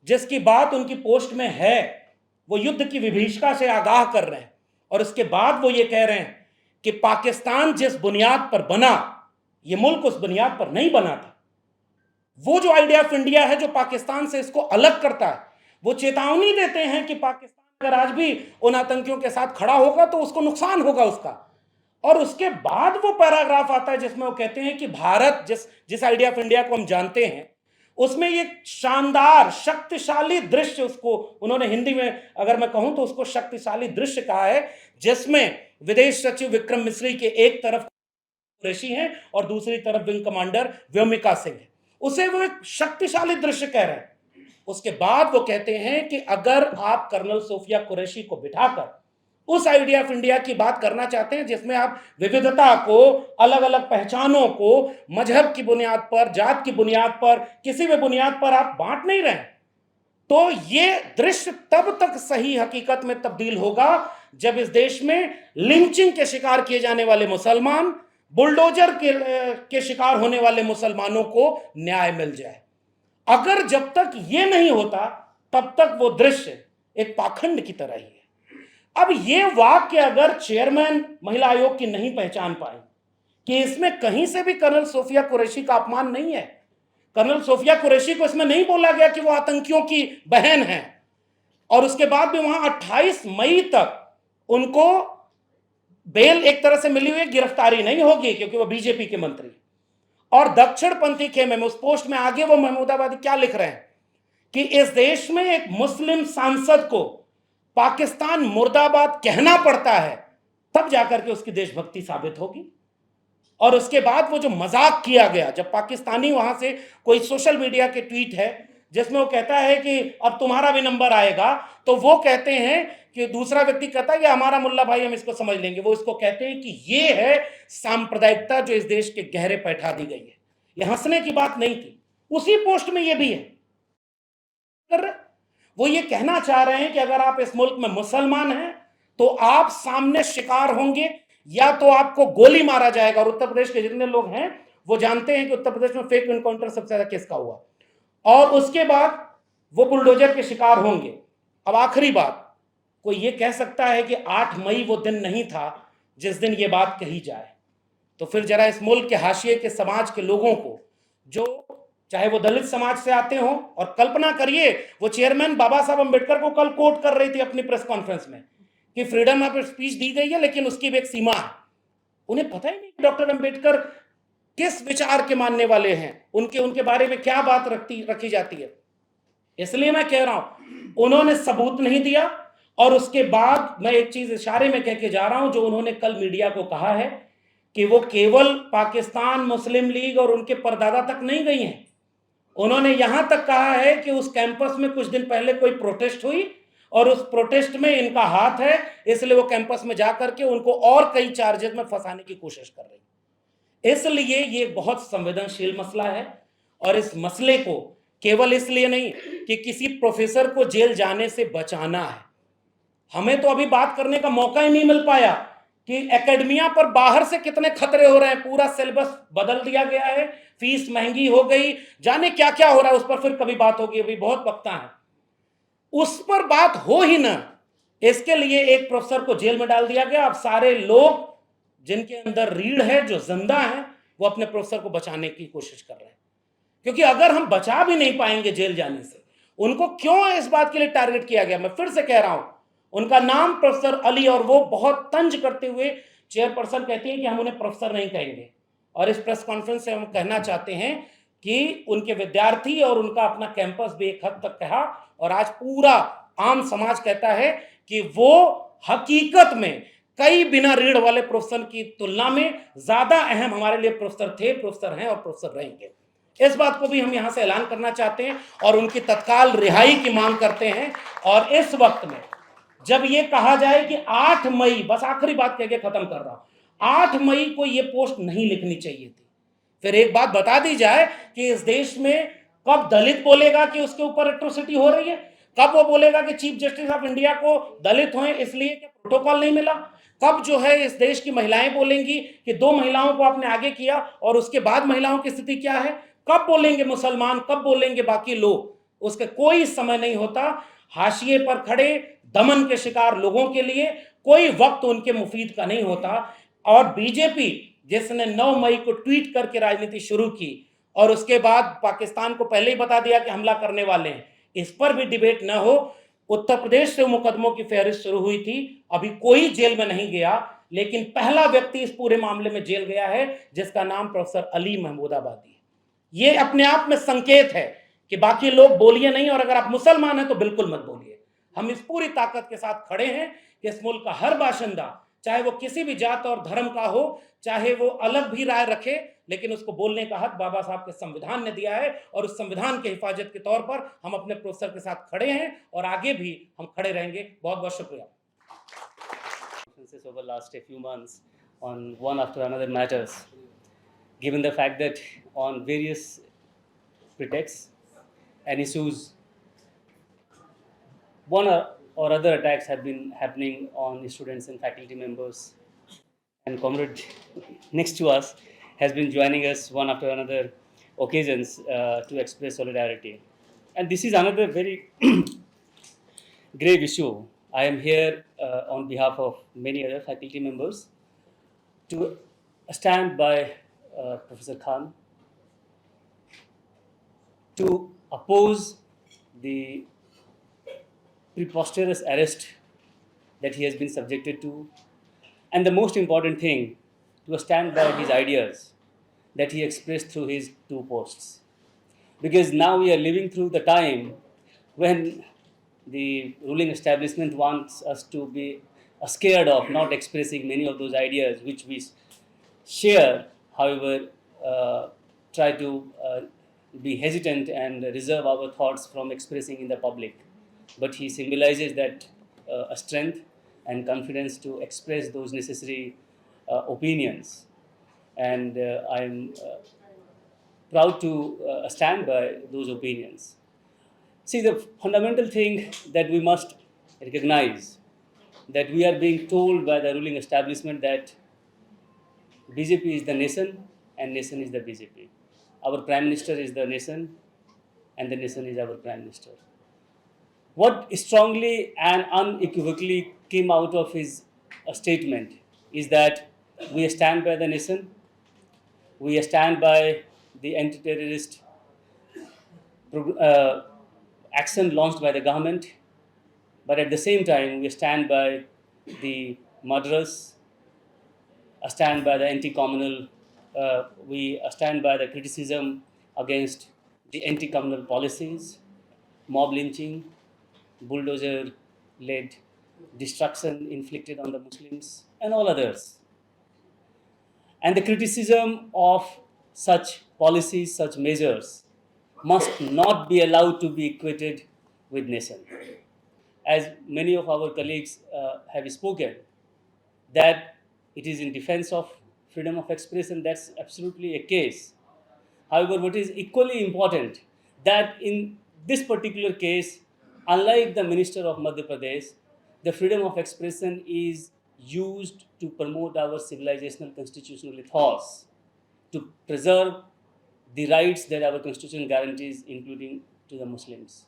जिसकी बात उनकी पोस्ट में है, वो युद्ध की विभीषिका से आगाह कर रहे हैं। और उसके बाद वो ये कह रहे हैं कि पाकिस्तान जिस बुनियाद पर बना, ये मुल्क उस बुनियाद पर नहीं बना था। वो जो आइडिया ऑफ इंडिया है जो पाकिस्तान से इसको अलग करता है, वो चेतावनी देते हैं कि पाकिस्तान अगर आज भी उन आतंकियों के साथ खड़ा होगा तो उसको नुकसान होगा उसका। और उसके बाद वो पैराग्राफ आता है जिसमें वो कहते हैं कि भारत जिस आइडिया ऑफ इंडिया को हम जानते हैं उसमें ये शानदार शक्तिशाली दृश्य, उसको उन्होंने हिंदी में अगर मैं कहूं तो उसको शक्तिशाली दृश्य कहा है, जिसमें विदेश सचिव विक्रम मिस्री के एक तरफ कुरैशी हैं और दूसरी तरफ विंग कमांडर व्योमिका सिंह है। उसे वो एक शक्तिशाली दृश्य कह रहे हैं। उसके बाद वो कहते हैं कि अगर आप कर्नल सोफिया कुरैशी को बिठाकर उस आइडिया ऑफ इंडिया की बात करना चाहते हैं जिसमें आप विविधता को, अलग अलग पहचानों को मजहब की बुनियाद पर, जात की बुनियाद पर, किसी भी बुनियाद पर आप बांट नहीं रहे, तो ये दृश्य तब तक सही हकीकत में तब्दील होगा जब इस देश में लिंचिंग के शिकार किए जाने वाले मुसलमान, बुलडोजर के शिकार होने वाले मुसलमानों को न्याय मिल जाए। अगर जब तक ये नहीं होता तब तक वो दृश्य एक पाखंड की तरह ही है। अब ये वाक्य अगर चेयरमैन महिला आयोग की नहीं पहचान पाए कि इसमें कहीं से भी कर्नल सोफिया कुरैशी का अपमान नहीं है, कर्नल सोफिया कुरैशी को इसमें नहीं बोला गया कि वो आतंकियों की बहन है, और उसके बाद भी वहां 28 मई तक उनको बेल एक तरह से मिली हुई, गिरफ्तारी नहीं होगी क्योंकि वो बीजेपी के मंत्री। और दक्षिण पंथी खेमे में उस पोस्ट में आगे वो महमूदाबादी क्या लिख रहे हैं कि इस देश में एक मुस्लिम सांसद को पाकिस्तान मुर्दाबाद कहना पड़ता है तब जाकर के उसकी देशभक्ति साबित होगी। और उसके बाद वो जो मजाक किया गया, जब पाकिस्तानी वहां से कोई सोशल मीडिया के ट्वीट है जिसमें वो कहता है कि अब तुम्हारा भी नंबर आएगा, तो वो कहते हैं कि दूसरा व्यक्ति कहता है कि हमारा मुल्ला भाई, हम इसको समझ लेंगे। वो इसको कहते हैं कि ये है सांप्रदायिकता जो इस देश के गहरे बैठा दी गई है। ये हंसने की बात नहीं थी, उसी पोस्ट में ये भी है। वो ये कहना चाह रहे हैं कि अगर आप इस मुल्क में मुसलमान हैं तो आप सामने शिकार होंगे या तो आपको गोली मारा जाएगा। और उत्तर प्रदेश के जितने लोग हैं वो जानते हैं कि उत्तर प्रदेश में फेक एनकाउंटर सबसे ज्यादा किसका हुआ, और उसके बाद वो बुलडोजर के शिकार होंगे। अब आखिरी बात, कोई ये कह सकता है कि 8 मई वो दिन नहीं था जिस दिन ये बात कही जाए, तो फिर जरा इस मुल्क के हाशिए के समाज के लोगों को, जो चाहे वो दलित समाज से आते हों, और कल्पना करिए वो चेयरमैन बाबा साहब अम्बेडकर को कल कोट कर रही थी अपनी प्रेस कॉन्फ्रेंस में कि फ्रीडम ऑफ स्पीच दी गई है लेकिन उसकी भी एक सीमा है। उन्हें पता ही नहीं डॉक्टर अम्बेडकर किस विचार के मानने वाले हैं, उनके बारे में क्या बात रखी जाती है। इसलिए मैं कह रहा हूं उन्होंने सबूत नहीं दिया। और उसके बाद मैं एक चीज इशारे में कह के जा रहा हूं, जो उन्होंने कल मीडिया को कहा है कि वो केवल पाकिस्तान मुस्लिम लीग और उनके परदादा तक नहीं गई हैं। उन्होंने यहां तक कहा है कि उस कैंपस में कुछ दिन पहले कोई प्रोटेस्ट हुई और उस प्रोटेस्ट में इनका हाथ है, इसलिए वो कैंपस में जाकर के उनको और कई चार्जेस में फंसाने की कोशिश कर रही। इसलिए ये बहुत संवेदनशील मसला है, और इस मसले को केवल इसलिए नहीं कि किसी प्रोफेसर को जेल जाने से बचाना है, हमें तो अभी बात करने का मौका ही नहीं मिल पाया कि एकेडमिया पर बाहर से कितने खतरे हो रहे हैं। पूरा सिलेबस बदल दिया गया है, फीस महंगी हो गई, जाने क्या क्या हो रहा है, उस पर फिर कभी बात होगी, अभी बहुत वक्त है। उस पर बात हो ही ना, इसके लिए एक प्रोफेसर को जेल में डाल दिया गया। अब सारे लोग जिनके अंदर रीढ़ है, जो जिंदा है, वो अपने प्रोफेसर को बचाने की कोशिश कर रहे हैं, क्योंकि अगर हम बचा भी नहीं पाएंगे जेल जाने से, उनको क्यों इस बात के लिए टारगेट किया गया? मैं फिर से कह रहा हूं, उनका नाम प्रोफेसर अली, और वो बहुत तंज करते हुए चेयरपर्सन कहती है कि हम उन्हें प्रोफेसर नहीं कहेंगे। और इस प्रेस कॉन्फ्रेंस से हम कहना चाहते हैं कि उनके विद्यार्थी और उनका अपना कैंपस भी एक हद तक कहा, और आज पूरा आम समाज कहता है कि वो हकीकत में कई बिना रीढ़ वाले प्रोफेसर की तुलना में ज्यादा अहम हमारे लिए प्रोफेसर थे, प्रोफेसर हैं और प्रोफेसर रहेंगे। इस बात को भी हम यहां से ऐलान करना चाहते हैं और उनकी तत्काल रिहाई की मांग करते हैं। और इस वक्त में जब ये कहा जाए कि 8 मई, बस आखिरी बात कह के खत्म कर रहा हूं, 8 मई को ये पोस्ट नहीं लिखनी चाहिए थी। फिर एक बात बता दी जाए कि इस देश में कब दलित बोलेगा कि उसके ऊपर एट्रोसिटी हो रही है, कब वो बोलेगा कि चीफ जस्टिस ऑफ इंडिया को दलित हुए इसलिए कि प्रोटोकॉल नहीं मिला, कब जो है इस देश की महिलाएं बोलेंगी कि 2 महिलाओं को आपने आगे किया और उसके बाद महिलाओं की स्थिति क्या है, कब बोलेंगे मुसलमान, कब बोलेंगे बाकी लोग, उसके कोई समय नहीं होता। हाशिए पर खड़े दमन के शिकार लोगों के लिए कोई वक्त उनके मुफीद का नहीं होता। और बीजेपी जिसने 9 मई को ट्वीट करके राजनीति शुरू की और उसके बाद पाकिस्तान को पहले ही बता दिया कि हमला करने वाले हैं, इस पर भी डिबेट न हो। उत्तर प्रदेश से मुकदमों की फहरिस्त शुरू हुई थी, अभी कोई जेल में नहीं गया, लेकिन पहला व्यक्ति इस पूरे मामले में जेल गया है जिसका नाम प्रोफेसर अली महमूदाबादी है। ये अपने आप में संकेत है कि बाकी लोग बोलिए नहीं, और अगर आप मुसलमान हैं तो बिल्कुल मत बोलिए। हम इस पूरी ताकत के साथ खड़े हैं कि इस मुल्क का हर बाशिंदा, चाहे वो किसी भी जात और धर्म का हो, चाहे वो अलग भी राय रखे, लेकिन उसको बोलने का हक बाबा साहब के संविधान ने दिया है, और उस संविधान के हिफाजत के तौर पर हम अपने प्रोफेसर के साथ खड़े हैं और आगे भी हम खड़े रहेंगे। बहुत बहुत शुक्रिया। Conferences over last a few months on one after another matters, given the fact that on various pretexts and issues, one or other attacks have been happening on students and faculty members, and comrade next to us has been joining us one after another occasions to express solidarity. And this is another very grave issue. I am here on behalf of many other faculty members to stand by Professor Khan, to oppose the preposterous arrest that he has been subjected to, and the most important thing, to stand by his ideas that he expressed through his 2 posts. Because now we are living through the time when the ruling establishment wants us to be scared of not expressing many of those ideas which we share, however, try to be hesitant and reserve our thoughts from expressing in the public. But he symbolizes that strength and confidence to express those necessary opinions. And I'm proud to stand by those opinions. See, the fundamental thing that we must recognize, that we are being told by the ruling establishment that BJP is the nation and nation is the BJP. Our Prime Minister is the nation and the nation is our Prime Minister. What strongly and unequivocally came out of his statement is that we stand by the nation, we stand by the anti-terrorist action launched by the government, but at the same time we stand by the murderers, stand by the anti-communal, we stand by the criticism against the anti-communal policies, mob lynching, bulldozer-led destruction inflicted on the Muslims, and all others. And the criticism of such policies, such measures, must not be allowed to be equated with nation. As many of our colleagues have spoken, that it is in defense of freedom of expression, that's absolutely a case. However, what is equally important, that in this particular case, unlike the Minister of Madhya Pradesh, the freedom of expression is used to promote our civilizational constitutional ethos, to preserve the rights that our constitution guarantees, including to the Muslims,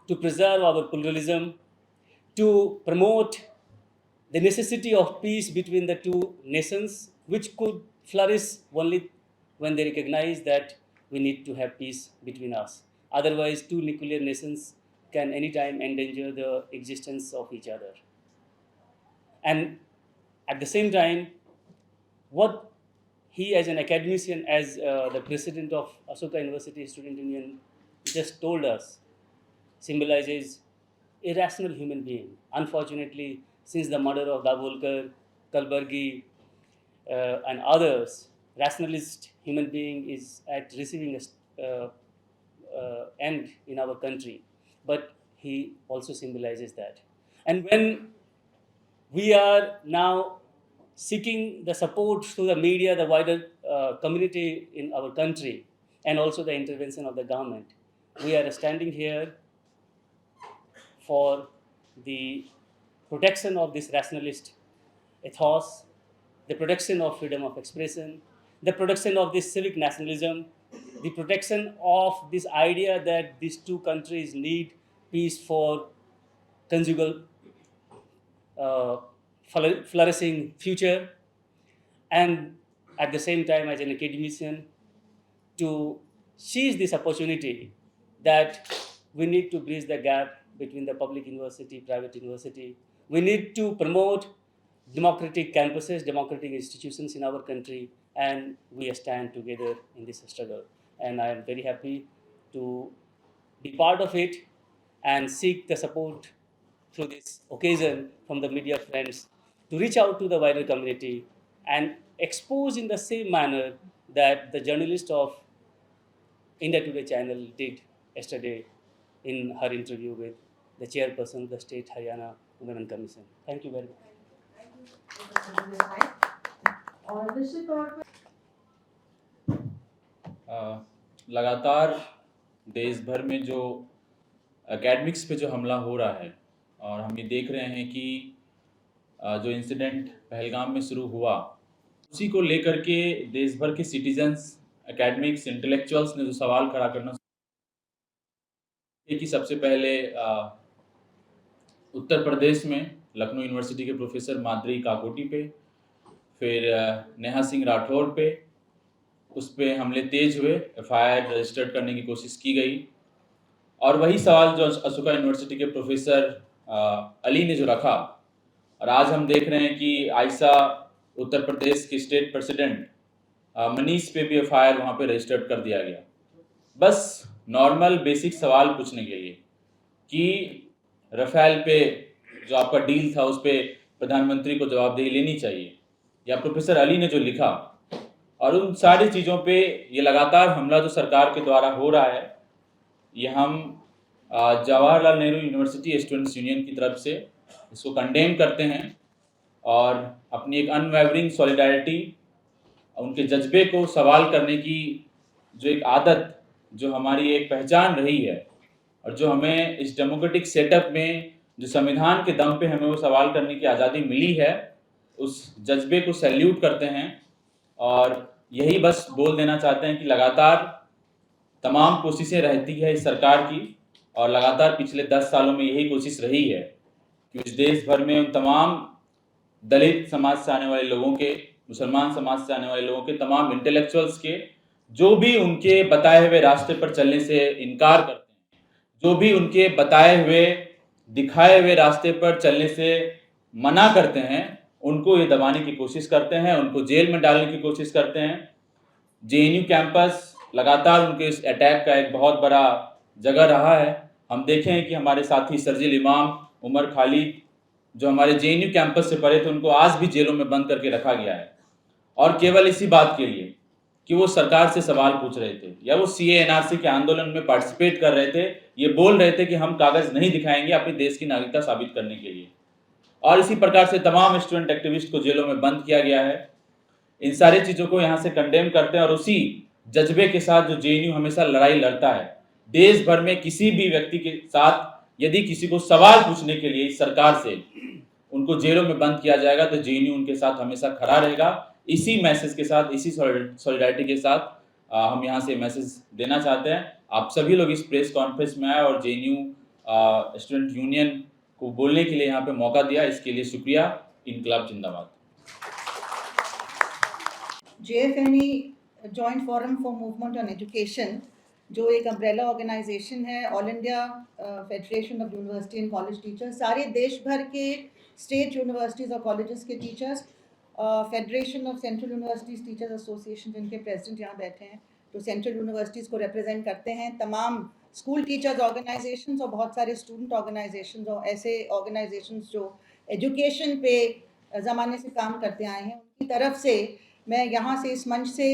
to preserve our pluralism, to promote the necessity of peace between the two nations, which could flourish only when they recognize that we need to have peace between us. Otherwise, two nuclear nations can anytime endanger the existence of each other. And at the same time, what he, as an academician, as the president of Ashoka University Student Union, just told us, symbolizes a rational human being. Unfortunately, since the murder of Dabholkar, Kalburgi, and others, rationalist human being is at receiving a end in our country. But he also symbolizes that. And when we are now seeking the support through the media, the wider community in our country, and also the intervention of the government, we are standing here for the protection of this rationalist ethos, the protection of freedom of expression, the protection of this civic nationalism, the protection of this idea that these two countries need peace for conjugal flourishing future, and at the same time, as an academician, to seize this opportunity that we need to bridge the gap between the public university, private university. We need to promote democratic campuses, democratic institutions in our country, and we stand together in this struggle. And I am very happy to be part of it and seek the support through this occasion from the media friends to reach out to the wider community and expose in the same manner that the journalist of India Today channel did yesterday in her interview with the chairperson of the State Haryana Women Commission. Thank you very much. और निश्चित तौर पे लगातार देश भर में जो academics पे जो हमला हो रहा है और हम ये देख रहे हैं कि जो इंसिडेंट पहलगाम में शुरू हुआ उसी को लेकर के देश भर के सिटीजन्स, एकेडमिक्स, इंटेलेक्चुअल्स ने जो सवाल खड़ा करना कि सबसे पहले उत्तर प्रदेश में लखनऊ यूनिवर्सिटी के प्रोफेसर माद्री काकोटी पे, फिर नेहा सिंह राठौर पे, उस पे हमले तेज हुए, एफआईआर रजिस्टर्ड करने की कोशिश की गई और वही सवाल जो अशोका यूनिवर्सिटी के प्रोफेसर अली ने जो रखा और आज हम देख रहे हैं कि आयशा उत्तर प्रदेश के स्टेट प्रेसिडेंट मनीष पे भी एफआईआर वहाँ पे रजिस्टर्ड कर दिया गया। बस नॉर्मल बेसिक सवाल पूछने के लिए कि राफेल पे जो आपका डील था उस पे प्रधानमंत्री को जवाबदेही लेनी चाहिए, या प्रोफेसर अली ने जो लिखा, और उन सारी चीज़ों पे ये लगातार हमला जो सरकार के द्वारा हो रहा है, ये हम Jawaharlal Nehru university students union की तरफ से इसको कंडेम करते हैं और अपनी एक अनवैवरिंग सॉलिडारिटी, उनके जज्बे को सवाल करने की जो एक आदत, जो हमारी एक पहचान रही है और जो हमें इस डेमोक्रेटिक सेटअप में जो संविधान के दम पे हमें वो सवाल करने की आज़ादी मिली है, उस जज्बे को सैल्यूट करते हैं और यही बस बोल देना चाहते हैं कि लगातार तमाम कोशिशें रहती है इस सरकार की और लगातार पिछले 10 सालों में यही कोशिश रही है कि इस देश भर में उन तमाम दलित समाज से आने वाले लोगों के, मुसलमान समाज से आने वाले लोगों के, तमाम इंटेलेक्चुअल्स के, जो भी उनके बताए हुए रास्ते पर चलने से इनकार करते हैं, जो भी उनके बताए हुए दिखाए हुए रास्ते पर चलने से मना करते हैं, उनको ये दबाने की कोशिश करते हैं, उनको जेल में डालने की कोशिश करते हैं। जेएनयू कैंपस लगातार उनके इस अटैक का एक बहुत बड़ा जगह रहा है। हम देखें हैं कि हमारे साथी शर्जील इमाम, उमर खालिद, जो हमारे जेएनयू कैंपस से पढ़े थे, उनको आज भी जेलों में बंद करके रखा गया है और केवल इसी बात के लिए कि वो सरकार से सवाल पूछ रहे थे या वो सीए एनआरसी के आंदोलन में पार्टिसिपेट कर रहे थे, ये बोल रहे थे कि हम कागज़ नहीं दिखाएंगे अपने देश की नागरिकता साबित करने के लिए। और इसी प्रकार से तमाम स्टूडेंट एक्टिविस्ट को जेलों में बंद किया गया है। इन सारी चीज़ों को यहाँ से कंडेम करते हैं और उसी जज्बे के साथ जो जेएनयू हमेशा लड़ाई लड़ता है, देश भर में किसी भी व्यक्ति के साथ यदि किसी को सवाल पूछने के लिए इस सरकार से उनको जेलों में बंद किया जाएगा तो जेएनयू उनके साथ हमेशा खड़ा रहेगा। इसी मैसेज के साथ, इसी सॉलिडारिटी के साथ हम यहाँ से मैसेज देना चाहते हैं। आप सभी लोग इस प्रेस कॉन्फ्रेंस में आए और जेएनयू स्टूडेंट यूनियन को बोलने के लिए यहाँ पे मौका दिया, इसके लिए शुक्रिया। इनकलाब जिंदाबाद। JFNE joint forum for movement on education, जो एक अम्ब्रेला ऑर्गेनाइजेशन है, all India federation of university and college teachers, सारे देश भर के स्टेट यूनिवर्सिटीज़ और कॉलेजेस के teachers, federation of central universities teachers association, जिनके प्रेसिडेंट यहाँ बैठे हैं, जो सेंट्रल यूनिवर्सिटीज़ को रिप्रेजेंट करते हैं, तमाम स्कूल टीचर्स ऑर्गेनाइजेशंस और बहुत सारे स्टूडेंट ऑर्गेनाइजेशंस और ऐसे ऑर्गेनाइजेशंस जो एजुकेशन पे ज़माने से काम करते आए हैं, उनकी तरफ से मैं यहाँ से इस मंच से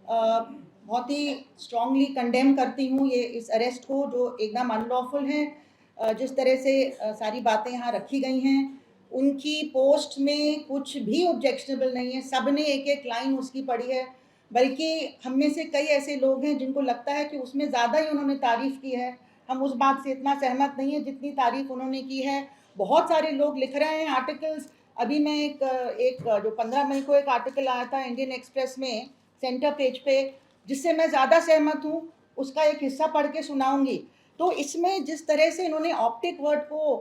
बहुत ही स्ट्रांगली कंडेम करती हूँ ये इस अरेस्ट को, जो एकदम अनलॉफुल है। जिस तरह से सारी बातें यहाँ रखी गई हैं, उनकी पोस्ट में कुछ भी ऑब्जेक्शनेबल नहीं है, सब ने एक एक लाइन उसकी पढ़ी है, बल्कि हम में से कई ऐसे लोग हैं जिनको लगता है कि उसमें ज़्यादा ही उन्होंने तारीफ़ की है। हम उस बात से इतना सहमत नहीं है जितनी तारीफ़ उन्होंने की है। बहुत सारे लोग लिख रहे हैं आर्टिकल्स। अभी मैं एक जो 15 मई को एक आर्टिकल आया था इंडियन एक्सप्रेस में सेंटर पेज पे, जिससे मैं ज़्यादा सहमत हूँ, उसका एक हिस्सा पढ़ के सुनाऊंगी। तो इसमें जिस तरह से इन्होंने ऑप्टिक वर्ड को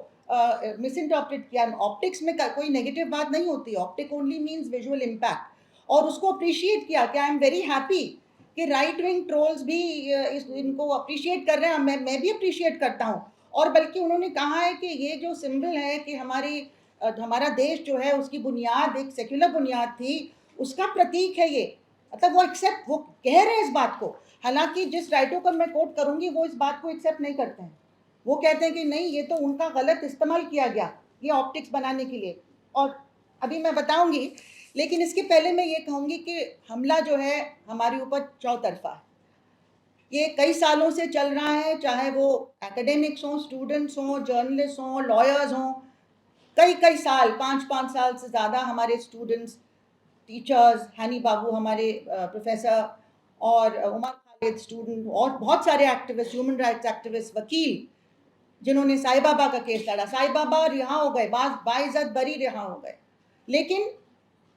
मिस इंटरप्रेट किया, ऑप्टिक्स में कोई नेगेटिव बात नहीं होती, optic only means visual impact, और उसको अप्रिशिएट किया कि आई एम वेरी हैप्पी कि राइट विंग ट्रोल्स भी इनको अप्रिशिएट कर रहे हैं। मैं भी अप्रिशिएट करता हूँ। और बल्कि उन्होंने कहा है कि ये जो सिंबल है कि हमारा देश जो है उसकी बुनियाद एक सेक्युलर बुनियाद थी, उसका प्रतीक है ये। मतलब वो कह रहे हैं इस बात को, हालांकि जिस राइटर को मैं कोट करूंगी वो इस बात को एक्सेप्ट नहीं करते हैं। वो कहते हैं कि नहीं, ये तो उनका गलत इस्तेमाल किया गया ये ऑप्टिक्स बनाने के लिए, और अभी मैं बताऊंगी। लेकिन इसके पहले मैं ये कहूँगी कि हमला जो है हमारे ऊपर चौतरफा है। ये कई सालों से चल रहा है, चाहे वो एकेडमिक्स हों, स्टूडेंट्स हों, जर्नलिस्ट हों, लॉयर्स हों। कई साल, 5 साल से ज़्यादा हमारे स्टूडेंट्स, टीचर्स, हनी बाबू हमारे प्रोफेसर, और उमर खालिद स्टूडेंट, और बहुत सारे एक्टिविस्ट, ह्यूमन राइट्स एक्टिविस्ट, वकील, जिन्होंने साई बाबा का केस लड़ा, साई बाबा रिहा हो गए, बाइज्जत बरी रिहा हो गए, लेकिन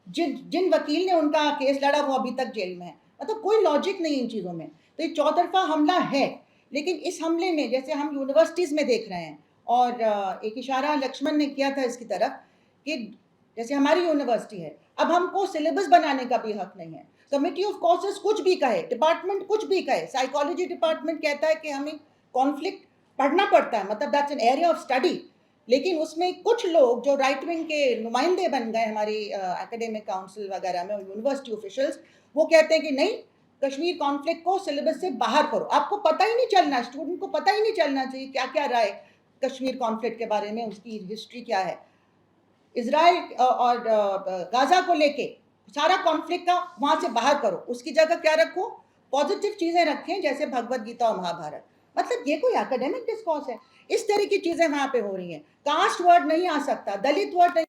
जिन वकील ने उनका केस लड़ा वो अभी तक जेल में है। मतलब कोई लॉजिक नहीं इन चीज़ों में। तो ये चौतरफा हमला है। लेकिन इस हमले में जैसे हम यूनिवर्सिटीज़ में देख रहे हैं, और एक इशारा लक्ष्मण ने किया था इसकी तरफ कि जैसे हमारी यूनिवर्सिटी है, अब हमको सिलेबस बनाने का भी हक नहीं है। कमिटी ऑफ कोर्सेज कुछ भी कहे, डिपार्टमेंट कुछ भी कहे, साइकोलॉजी डिपार्टमेंट कहता है कि हमें कॉन्फ्लिक्ट पढ़ना पड़ता है, मतलब that's an area of study. लेकिन उसमें कुछ लोग जो राइट विंग के नुमाइंदे बन गए हमारी एकेडमिक काउंसिल वगैरह में, और यूनिवर्सिटी ऑफिशियल्स, वो कहते हैं कि नहीं, कश्मीर कॉन्फ्लिक्ट को सिलेबस से बाहर करो। आपको पता ही नहीं चलना, स्टूडेंट को पता ही नहीं चलना चाहिए क्या क्या राय कश्मीर कॉन्फ्लिक्ट के बारे में, उसकी हिस्ट्री क्या है, इजराइल और गाजा को लेके सारा कॉन्फ्लिक्ट का वहाँ से बाहर करो, उसकी जगह क्या रखो, पॉजिटिव चीज़ें रखें जैसे भगवत गीता और महाभारत। मतलब ये कोई एकेडमिक डिस्कोर्स है? इस तरह की चीज़ें वहाँ पे हो रही हैं। कास्ट वर्ड नहीं आ सकता, दलित वर्ड नहीं,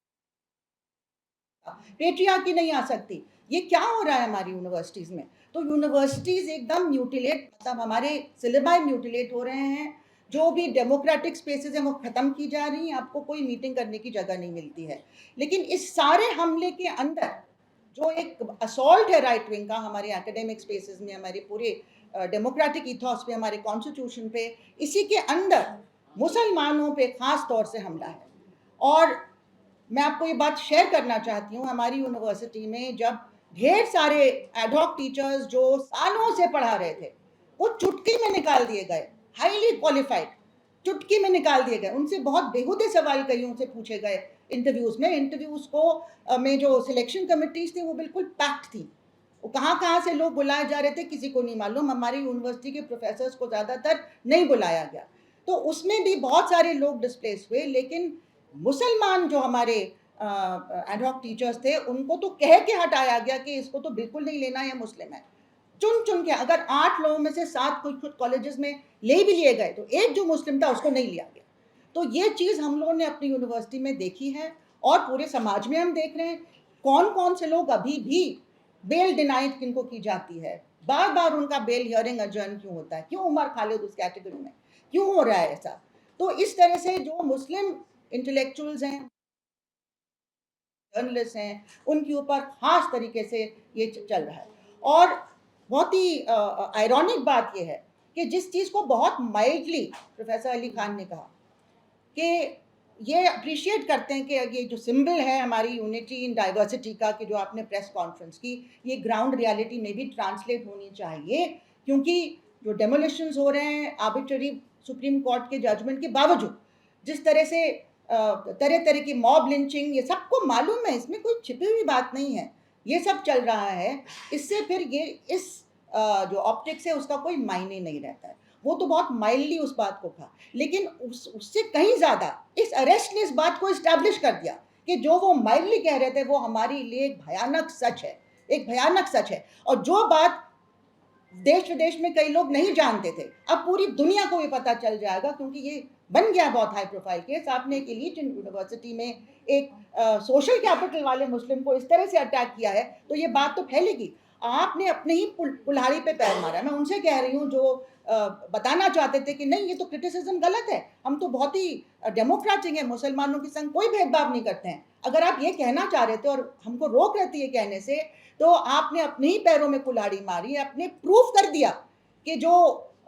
पेट्रियार्की नहीं आ सकती। ये क्या हो रहा है हमारी यूनिवर्सिटीज़ में? तो यूनिवर्सिटीज़ एकदम म्यूटिलेट, मतलब हमारे सिलेबाई म्यूटिलेट हो रहे हैं। जो भी डेमोक्रेटिक स्पेसेस हैं वो ख़त्म की जा रही हैं, आपको कोई मीटिंग करने की जगह नहीं मिलती है। लेकिन इस सारे हमले के अंदर जो एक असॉल्ट है राइट विंग का हमारे एकेडमिक स्पेसेस में, हमारे पूरे डेमोक्रेटिक इथॉस पे, हमारे कॉन्स्टिट्यूशन पे, इसी के अंदर मुसलमानों पे ख़ास तौर से हमला है। और मैं आपको ये बात शेयर करना चाहती हूँ, हमारी यूनिवर्सिटी में जब ढेर सारे एडहॉक टीचर्स जो सालों से पढ़ा रहे थे, वो चुटकी में निकाल दिए गए, हाईली क्वालिफाइड, चुटकी में निकाल दिए गए। उनसे बहुत बेहुदे सवाल कईयों से पूछे गए इंटरव्यूज़ में। इंटरव्यूज़ को में जो सिलेक्शन कमिटीज़ थी वो बिल्कुल पैक्ड थी। वो कहाँ से लोग बुलाए जा रहे थे किसी को नहीं मालूम। हमारी यूनिवर्सिटी के प्रोफेसर्स को ज़्यादातर नहीं बुलाया गया, तो उसमें भी बहुत सारे लोग डिस्प्लेस हुए। लेकिन मुसलमान जो हमारे एडहॉक टीचर्स थे, उनको तो कह के हटाया गया कि इसको तो बिल्कुल नहीं लेना, है मुस्लिम है। चुन के अगर 8 लोगों में से 7 कुछ कॉलेजेस में ले भी लिए गए, तो एक जो मुस्लिम था उसको नहीं लिया गया। तो ये चीज़ हम लोगों ने अपनी यूनिवर्सिटी में देखी है, और पूरे समाज में हम देख रहे हैं कौन कौन से लोग अभी भी बेल डिनाइड किनको की जाती है, बार बार उनका बेल हियरिंग अजर्न क्यों होता है, क्यों उमर खालिद उस कैटेगरी में, क्यों हो रहा है ऐसा। तो इस तरह से जो मुस्लिम इंटेलेक्चुअल्स हैं, जर्नलिस्ट हैं, उनके ऊपर ख़ास तरीके से ये चल रहा है। और बहुत ही आयरॉनिक बात ये है कि जिस चीज़ को बहुत माइल्डली प्रोफेसर अली खान ने कहा कि ये अप्रिशिएट करते हैं कि ये जो सिंबल है हमारी यूनिटी इन डाइवर्सिटी का, कि जो आपने प्रेस कॉन्फ्रेंस की, ये ग्राउंड रियलिटी में भी ट्रांसलेट होनी चाहिए, क्योंकि जो डेमोलिशंस हो रहे हैं आर्बिट्ररी सुप्रीम कोर्ट के जजमेंट के बावजूद, जिस तरह से तरह तरह की मॉब लिंचिंग, ये सबको मालूम है, इसमें कोई छिपी हुई बात नहीं है, ये सब चल रहा है। इससे फिर ये इस जो ऑप्टिक्स है उसका कोई मायने नहीं रहता है। वो तो बहुत माइल्डली उस बात को कहा, लेकिन उससे कहीं ज़्यादा इस अरेस्ट ने इस बात को इस्टेब्लिश कर दिया कि जो वो माइल्डली कह रहे थे वो हमारे लिए एक भयानक सच है, एक भयानक सच है। और जो बात देश विदेश में कई लोग नहीं जानते थे, अब पूरी दुनिया को ये पता चल जाएगा, क्योंकि ये बन गया बहुत हाई प्रोफाइल केस। आपने एक एलीट यूनिवर्सिटी में एक सोशल कैपिटल वाले मुस्लिम को इस तरह से अटैक किया है, तो ये बात तो फैलेगी। आपने अपने ही कुल्हाड़ी पे पैर मारा। मैं उनसे कह रही हूँ जो बताना चाहते थे कि नहीं ये तो क्रिटिसिज्म गलत है, हम तो बहुत ही डेमोक्रेटिक हैं, मुसलमानों के संग कोई भेदभाव नहीं करते हैं। अगर आप ये कहना चाह रहे थे और हमको रोक रहे थे ये कहने से, तो आपने अपने ही पैरों में कुल्हाड़ी मारी, आपने प्रूफ कर दिया कि जो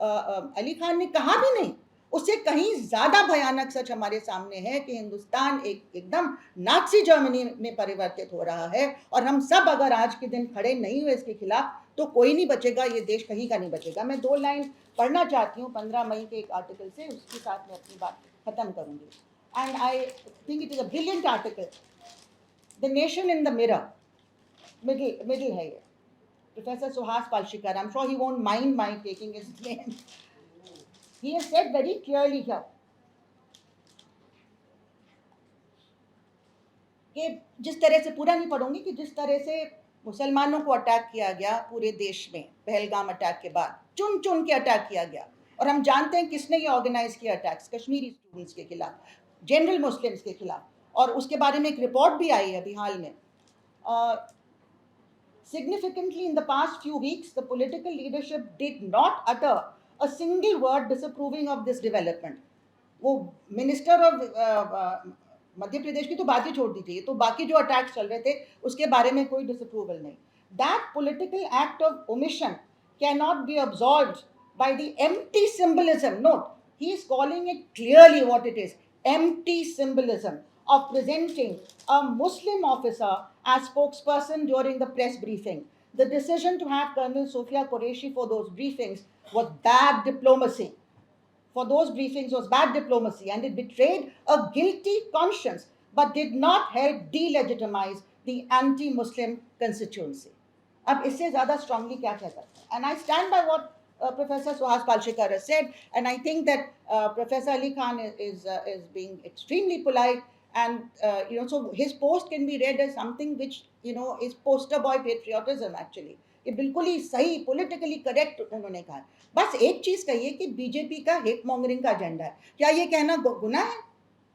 अली खान ने कहा भी नहीं, उससे कहीं ज्यादा भयानक सच हमारे सामने है कि हिंदुस्तान एकदम नाज़ी जर्मनी में परिवर्तित हो रहा है। और हम सब अगर आज के दिन खड़े नहीं हुए इसके खिलाफ, तो कोई नहीं बचेगा, ये देश कहीं का नहीं बचेगा। मैं 2 लाइन पढ़ना चाहती हूँ 15 मई के एक आर्टिकल से, उसके साथ मैं अपनी बात खत्म करूंगी। And I think it is a brilliant article, the nation in the mirror, middle है ये, Professor Suhas Palshikar. I'm sure he won't mind my taking his name. He has said very clearly here कि जिस तरह से, पूरा नहीं पढ़ूंगी, कि जिस तरह से मुसलमानों को अटैक किया गया पूरे देश में पहलगाम अटैक के बाद, चुन चुन के अटैक किया गया। और हम जानते हैं किसने ये ऑर्गेनाइज किया अटैक्स, कश्मीरी स्टूडेंट्स के खिलाफ, जनरल मुस्लिम्स के खिलाफ। और उसके बारे में एक रिपोर्ट भी आई है अभी हाल में। Significantly, in the past few weeks, the political leadership did not utter a single word disapproving of this development. वो मिनिस्टर और मध्य प्रदेश की तो बात ही छोड़ दीजिए, तो बाकी जो अटैक्स चल रहे थे उसके बारे में कोई डिसअप्रूवल नहीं। That political act of omission cannot be absorbed by the empty symbolism. Note, he is calling it clearly what it is: empty symbolism of presenting a Muslim officer as spokesperson during the press briefing. The decision to have Colonel Sofia Qureshi for those briefings was bad diplomacy. And it betrayed a guilty conscience, but did not help delegitimize the anti-Muslim constituency. अब इससे ज़्यादा strongly क्या कह सकते हैं? And I stand by what Professor Suhas Palshikar has said, and I think that Professor Ali Khan is being extremely polite, and so his post can be read as something which is poster boy patriotism actually. ये बिल्कुल ही सही politically correct उन्होंने कहा। बस एक चीज कही है कि बीजेपी का हेट मॉन्गरिंग का एजेंडा है। क्या ये कहना गुनाह है?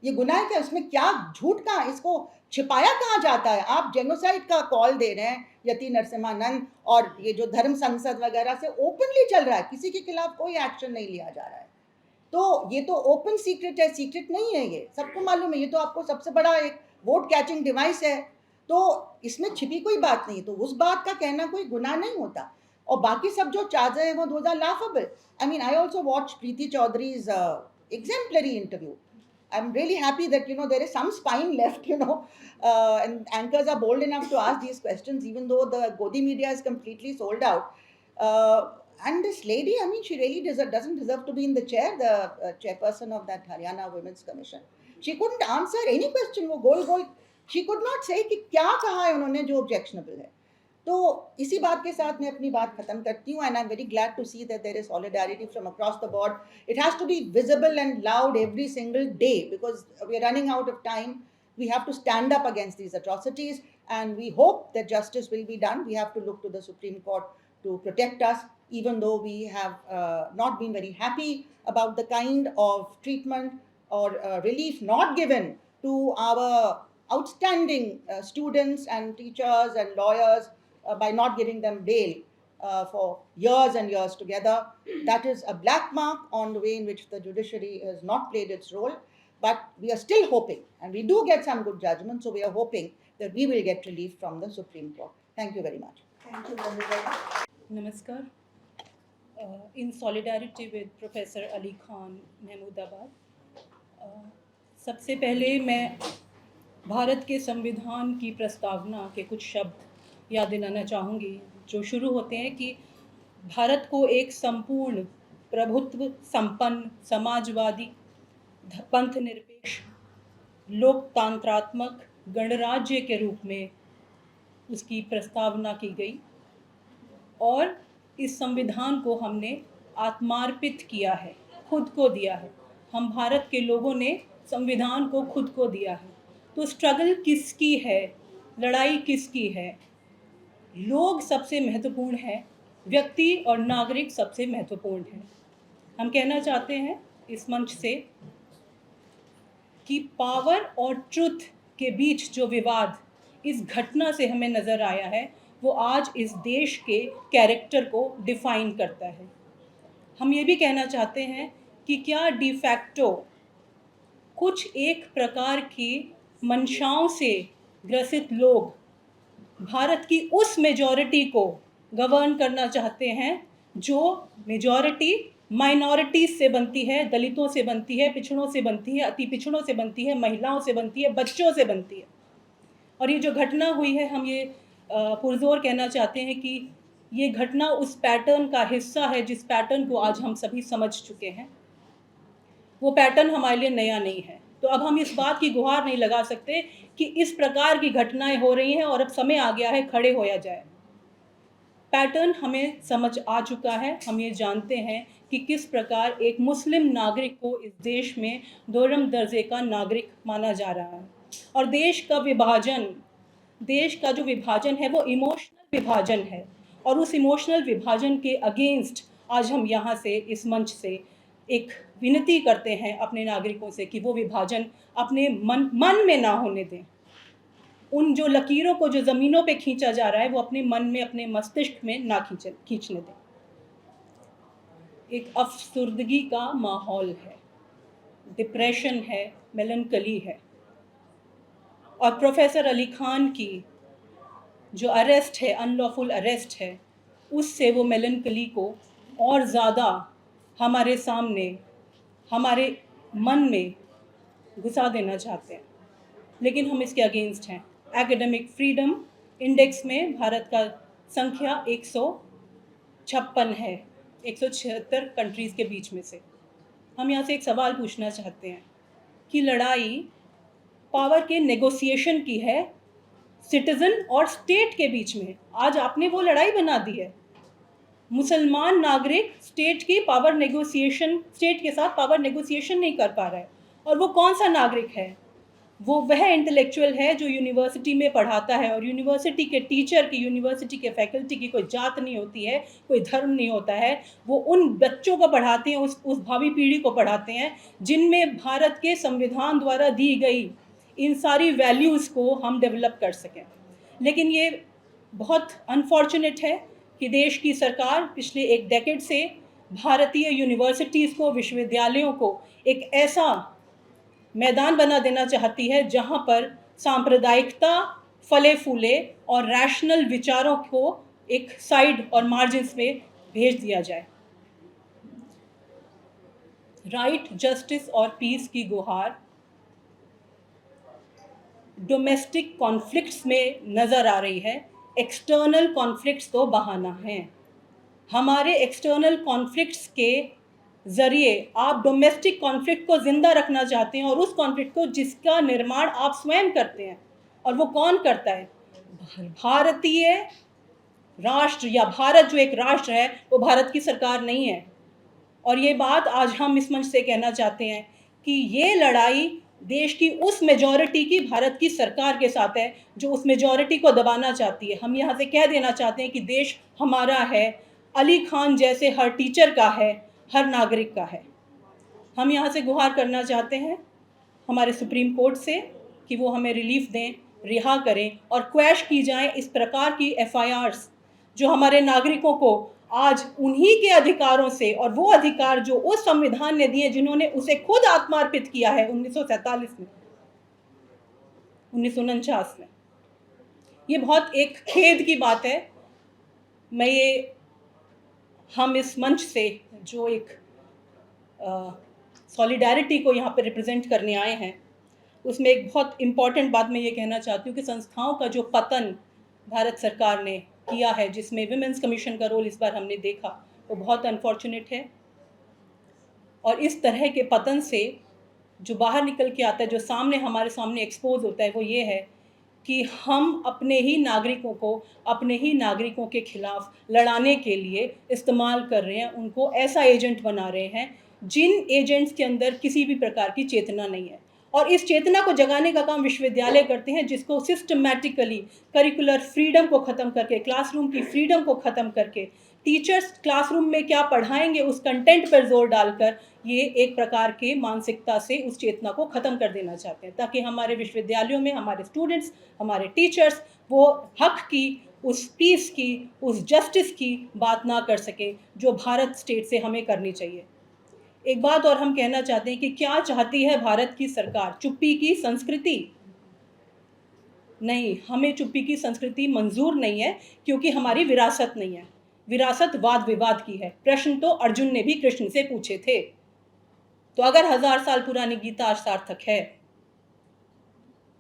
ये गुनाह है क्या? इसमें क्या झूठ कहाँ, इसको छिपाया कहाँ जाता है? आप जेनोसाइड का कॉल दे रहे हैं यति नरसिम्हानंद, और ये जो धर्म संसद वगैरह से ओपनली चल रहा है, किसी के खिलाफ कोई एक्शन नहीं लिया जा रहा है। तो ये तो ओपन सीक्रेट है, सीक्रेट नहीं है, ये सबको मालूम है। ये तो आपको सबसे बड़ा एक वोट कैचिंग डिवाइस है, तो इसमें छिपी कोई बात नहीं, तो उस बात का कहना कोई गुनाह नहीं होता। और बाकी सब जो चार्जेस हैं वो those are laughable. I mean, I also watched Preeti Chaudhary's exemplary interview. I'm really happy that there is some spine left, and anchors are bold enough to ask these questions, even though the Godi media is completely sold out. And this lady, I mean, she really doesn't deserve to be in the chair, the chairperson of that Haryana Women's Commission. She couldn't answer any question. वो गोल she could not say कि क्या कहा है उन्होंने जो objectionable है। तो इसी बात के साथ मैं अपनी बात खत्म करती हूँ, and I'm very glad to see that there is solidarity from across the board. It has to be visible and loud every single day, because we are running out of time. We have to stand up against these atrocities, and we hope that justice will be done. We have to look to the Supreme Court to protect us, even though we have not been very happy about the kind of treatment or relief not given to our outstanding students and teachers and lawyers by not giving them bail for years and years together. That is a black mark on the way in which the judiciary has not played its role. But we are still hoping, and we do get some good judgments, so we are hoping that we will get relief from the Supreme Court. Thank you very much. Thank you, Vandana. Namaskar. In solidarity with Professor Ali Khan, Mahmoodabad, सबसे पहले मैं भारत के संविधान की प्रस्तावना के कुछ शब्द याद दिलाना चाहूँगी, जो शुरू होते हैं कि भारत को एक संपूर्ण प्रभुत्व संपन्न समाजवादी पंथ निरपेक्ष लोकतंत्रात्मक गणराज्य के रूप में उसकी प्रस्तावना की गई और इस संविधान को हमने आत्मार्पित किया है, खुद को दिया है। हम भारत के लोगों ने संविधान को खुद को दिया है। तो स्ट्रगल किसकी है, लड़ाई किसकी है? लोग सबसे महत्वपूर्ण है, व्यक्ति और नागरिक सबसे महत्वपूर्ण है। हम कहना चाहते हैं इस मंच से कि पावर और ट्रुथ के बीच जो विवाद इस घटना से हमें नज़र आया है, वो आज इस देश के कैरेक्टर को डिफाइन करता है। हम ये भी कहना चाहते हैं कि क्या डी फैक्टो कुछ एक प्रकार की मंशाओं से ग्रसित लोग भारत की उस मेजॉरिटी को गवर्न करना चाहते हैं जो मेजॉरिटी माइनॉरिटीज़ से बनती है, दलितों से बनती है, पिछड़ों से बनती है, अति पिछड़ों से बनती है, महिलाओं से बनती है, बच्चों से बनती है। और ये जो घटना हुई है, हम ये पुरजोर कहना चाहते हैं कि ये घटना उस पैटर्न का हिस्सा है जिस पैटर्न को आज हम सभी समझ चुके हैं। वो पैटर्न हमारे लिए नया नहीं है। तो अब हम इस बात की गुहार नहीं लगा सकते कि इस प्रकार की घटनाएं हो रही हैं और अब समय आ गया है खड़े होया जाए। पैटर्न हमें समझ आ चुका है। हम ये जानते हैं कि किस प्रकार एक मुस्लिम नागरिक को इस देश में दोहरम दर्जे का नागरिक माना जा रहा है। और देश का जो विभाजन है वो इमोशनल विभाजन है, और उस इमोशनल विभाजन के अगेंस्ट आज हम यहाँ से इस मंच से एक विनती करते हैं अपने नागरिकों से कि वो विभाजन अपने मन में ना होने दें। उन जो लकीरों को जो ज़मीनों पे खींचा जा रहा है वो अपने मन में, अपने मस्तिष्क में ना खींचने दें। एक अफसुर्दगी का माहौल है, डिप्रेशन है, मेलनकली है। और प्रोफेसर अली खान की जो अरेस्ट है, अनलॉफुल अरेस्ट है, उससे वो मेलनकली को और ज़्यादा हमारे सामने, हमारे मन में घुसा देना चाहते हैं। लेकिन हम इसके अगेंस्ट हैं। एकेडमिक फ्रीडम इंडेक्स में भारत का संख्या 156 है, 176 कंट्रीज़ के बीच में से। हम यहाँ से एक सवाल पूछना चाहते हैं कि लड़ाई पावर के नेगोशिएशन की है सिटीज़न और स्टेट के बीच में। आज आपने वो लड़ाई बना दी है। मुसलमान नागरिक स्टेट के साथ पावर नेगोशिएशन नहीं कर पा रहा है। और वो कौन सा नागरिक है? वो वह इंटेलेक्चुअल है जो यूनिवर्सिटी में पढ़ाता है, और यूनिवर्सिटी के टीचर की, यूनिवर्सिटी के फैकल्टी की कोई जात नहीं होती है, कोई धर्म नहीं होता है। वो उन बच्चों को पढ़ाते हैं, उस भावी पीढ़ी को पढ़ाते हैं जिनमें भारत के संविधान द्वारा दी गई इन सारी वैल्यूज़ को हम डेवलप कर सकें। लेकिन ये बहुत अनफॉर्चुनेट है कि देश की सरकार पिछले एक डेकेड से भारतीय यूनिवर्सिटीज़ को, विश्वविद्यालयों को एक ऐसा मैदान बना देना चाहती है जहां पर सांप्रदायिकता फले फूले और रैशनल विचारों को एक साइड और मार्जिन्स में भेज दिया जाए। राइट, जस्टिस और पीस की गुहार डोमेस्टिक कॉन्फ्लिक्ट्स में नज़र आ रही है। एक्सटर्नल कॉन्फ्लिक्ट्स तो बहाना हैं। हमारे एक्सटर्नल कॉन्फ्लिक्ट्स के ज़रिए आप डोमेस्टिक कॉन्फ्लिक्ट को ज़िंदा रखना चाहते हैं, और उस कॉन्फ्लिक्ट को जिसका निर्माण आप स्वयं करते हैं। और वो कौन करता है? भारतीय राष्ट्र, या भारत जो एक राष्ट्र है, वो भारत की सरकार नहीं है। और ये बात आज हम इस मंच से कहना चाहते हैं कि ये लड़ाई देश की उस मेजॉरिटी की, भारत की सरकार के साथ है जो उस मेजॉरिटी को दबाना चाहती है। हम यहाँ से कह देना चाहते हैं कि देश हमारा है, अली खान जैसे हर टीचर का है, हर नागरिक का है। हम यहाँ से गुहार करना चाहते हैं हमारे सुप्रीम कोर्ट से कि वो हमें रिलीफ दें, रिहा करें, और क्वैश की जाएं इस प्रकार की FIRs जो हमारे नागरिकों को आज उन्हीं के अधिकारों से, और वो अधिकार जो उस संविधान ने दिए जिन्होंने उसे खुद आत्मार्पित किया है 1947 में, 1949 में। ये बहुत एक खेद की बात है। हम इस मंच से जो एक सॉलिडारिटी को यहाँ पर रिप्रेजेंट करने आए हैं, उसमें एक बहुत इम्पॉर्टेंट बात मैं ये कहना चाहती हूँ कि संस्थाओं का जो पतन भारत सरकार ने किया है, जिसमें विमेंस कमीशन का रोल इस बार हमने देखा, वो बहुत अनफॉर्चुनेट है। और इस तरह के पतन से जो बाहर निकल के आता है, जो हमारे सामने एक्सपोज होता है, वो ये है कि हम अपने ही नागरिकों के खिलाफ लड़ाने के लिए इस्तेमाल कर रहे हैं, उनको ऐसा एजेंट बना रहे हैं जिन एजेंट्स के अंदर किसी भी प्रकार की चेतना नहीं है। और इस चेतना को जगाने का काम विश्वविद्यालय करते हैं, जिसको सिस्टमैटिकली करिकुलर फ्रीडम को ख़त्म करके, क्लासरूम की फ्रीडम को ख़त्म करके, टीचर्स क्लासरूम में क्या पढ़ाएंगे उस कंटेंट पर जोर डालकर ये एक प्रकार के मानसिकता से उस चेतना को ख़त्म कर देना चाहते हैं, ताकि हमारे विश्वविद्यालयों में हमारे स्टूडेंट्स, हमारे टीचर्स वो हक की, उस पीस की, उस जस्टिस की बात ना कर सकें जो भारत स्टेट से हमें करनी चाहिए। एक बात और हम कहना चाहते हैं कि क्या चाहती है भारत की सरकार? चुप्पी की संस्कृति? नहीं, हमें चुप्पी की संस्कृति मंजूर नहीं है, क्योंकि हमारी विरासत नहीं है। विरासत वाद विवाद की है। प्रश्न तो अर्जुन ने भी कृष्ण से पूछे थे। तो अगर 1000 साल पुरानी गीता आज सार्थक है,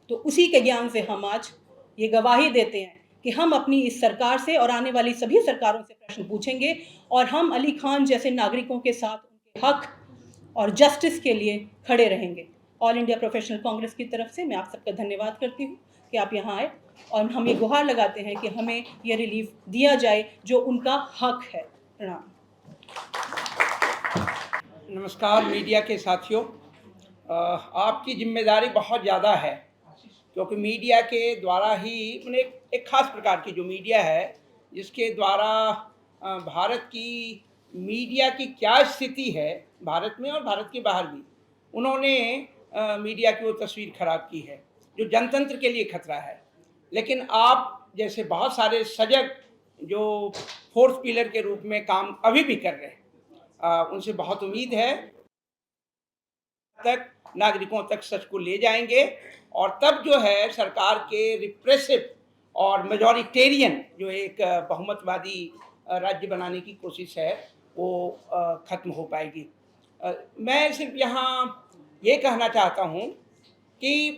तो उसी के ज्ञान से हम आज ये गवाही देते हैं कि हम अपनी इस सरकार से और आने वाली सभी सरकारों से प्रश्न पूछेंगे, और हम अली खान जैसे नागरिकों के साथ उनके हक और जस्टिस के लिए खड़े रहेंगे। ऑल इंडिया प्रोफेशनल कांग्रेस की तरफ से मैं आप सबका धन्यवाद करती हूँ कि आप यहाँ आए, और हम ये गुहार लगाते हैं कि हमें ये रिलीफ दिया जाए जो उनका हक है। प्रणाम। नमस्कार मीडिया के साथियों, आपकी जिम्मेदारी बहुत ज़्यादा है, क्योंकि मीडिया के द्वारा ही एक ख़ास प्रकार की जो मीडिया है, जिसके द्वारा भारत की मीडिया की क्या स्थिति है भारत में और भारत के बाहर भी, उन्होंने मीडिया की वो तस्वीर खराब की है जो जनतंत्र के लिए खतरा है। लेकिन आप जैसे बहुत सारे सजग जो फोर्थ पिलर के रूप में काम अभी भी कर रहे हैं, उनसे बहुत उम्मीद है तक नागरिकों तक सच को ले जाएंगे, और तब जो है सरकार के रिप्रेसिव और मेजॉरिटेरियन जो एक बहुमतवादी राज्य बनाने की कोशिश है वो ख़त्म हो पाएगी। मैं सिर्फ यहाँ ये कहना चाहता हूँ कि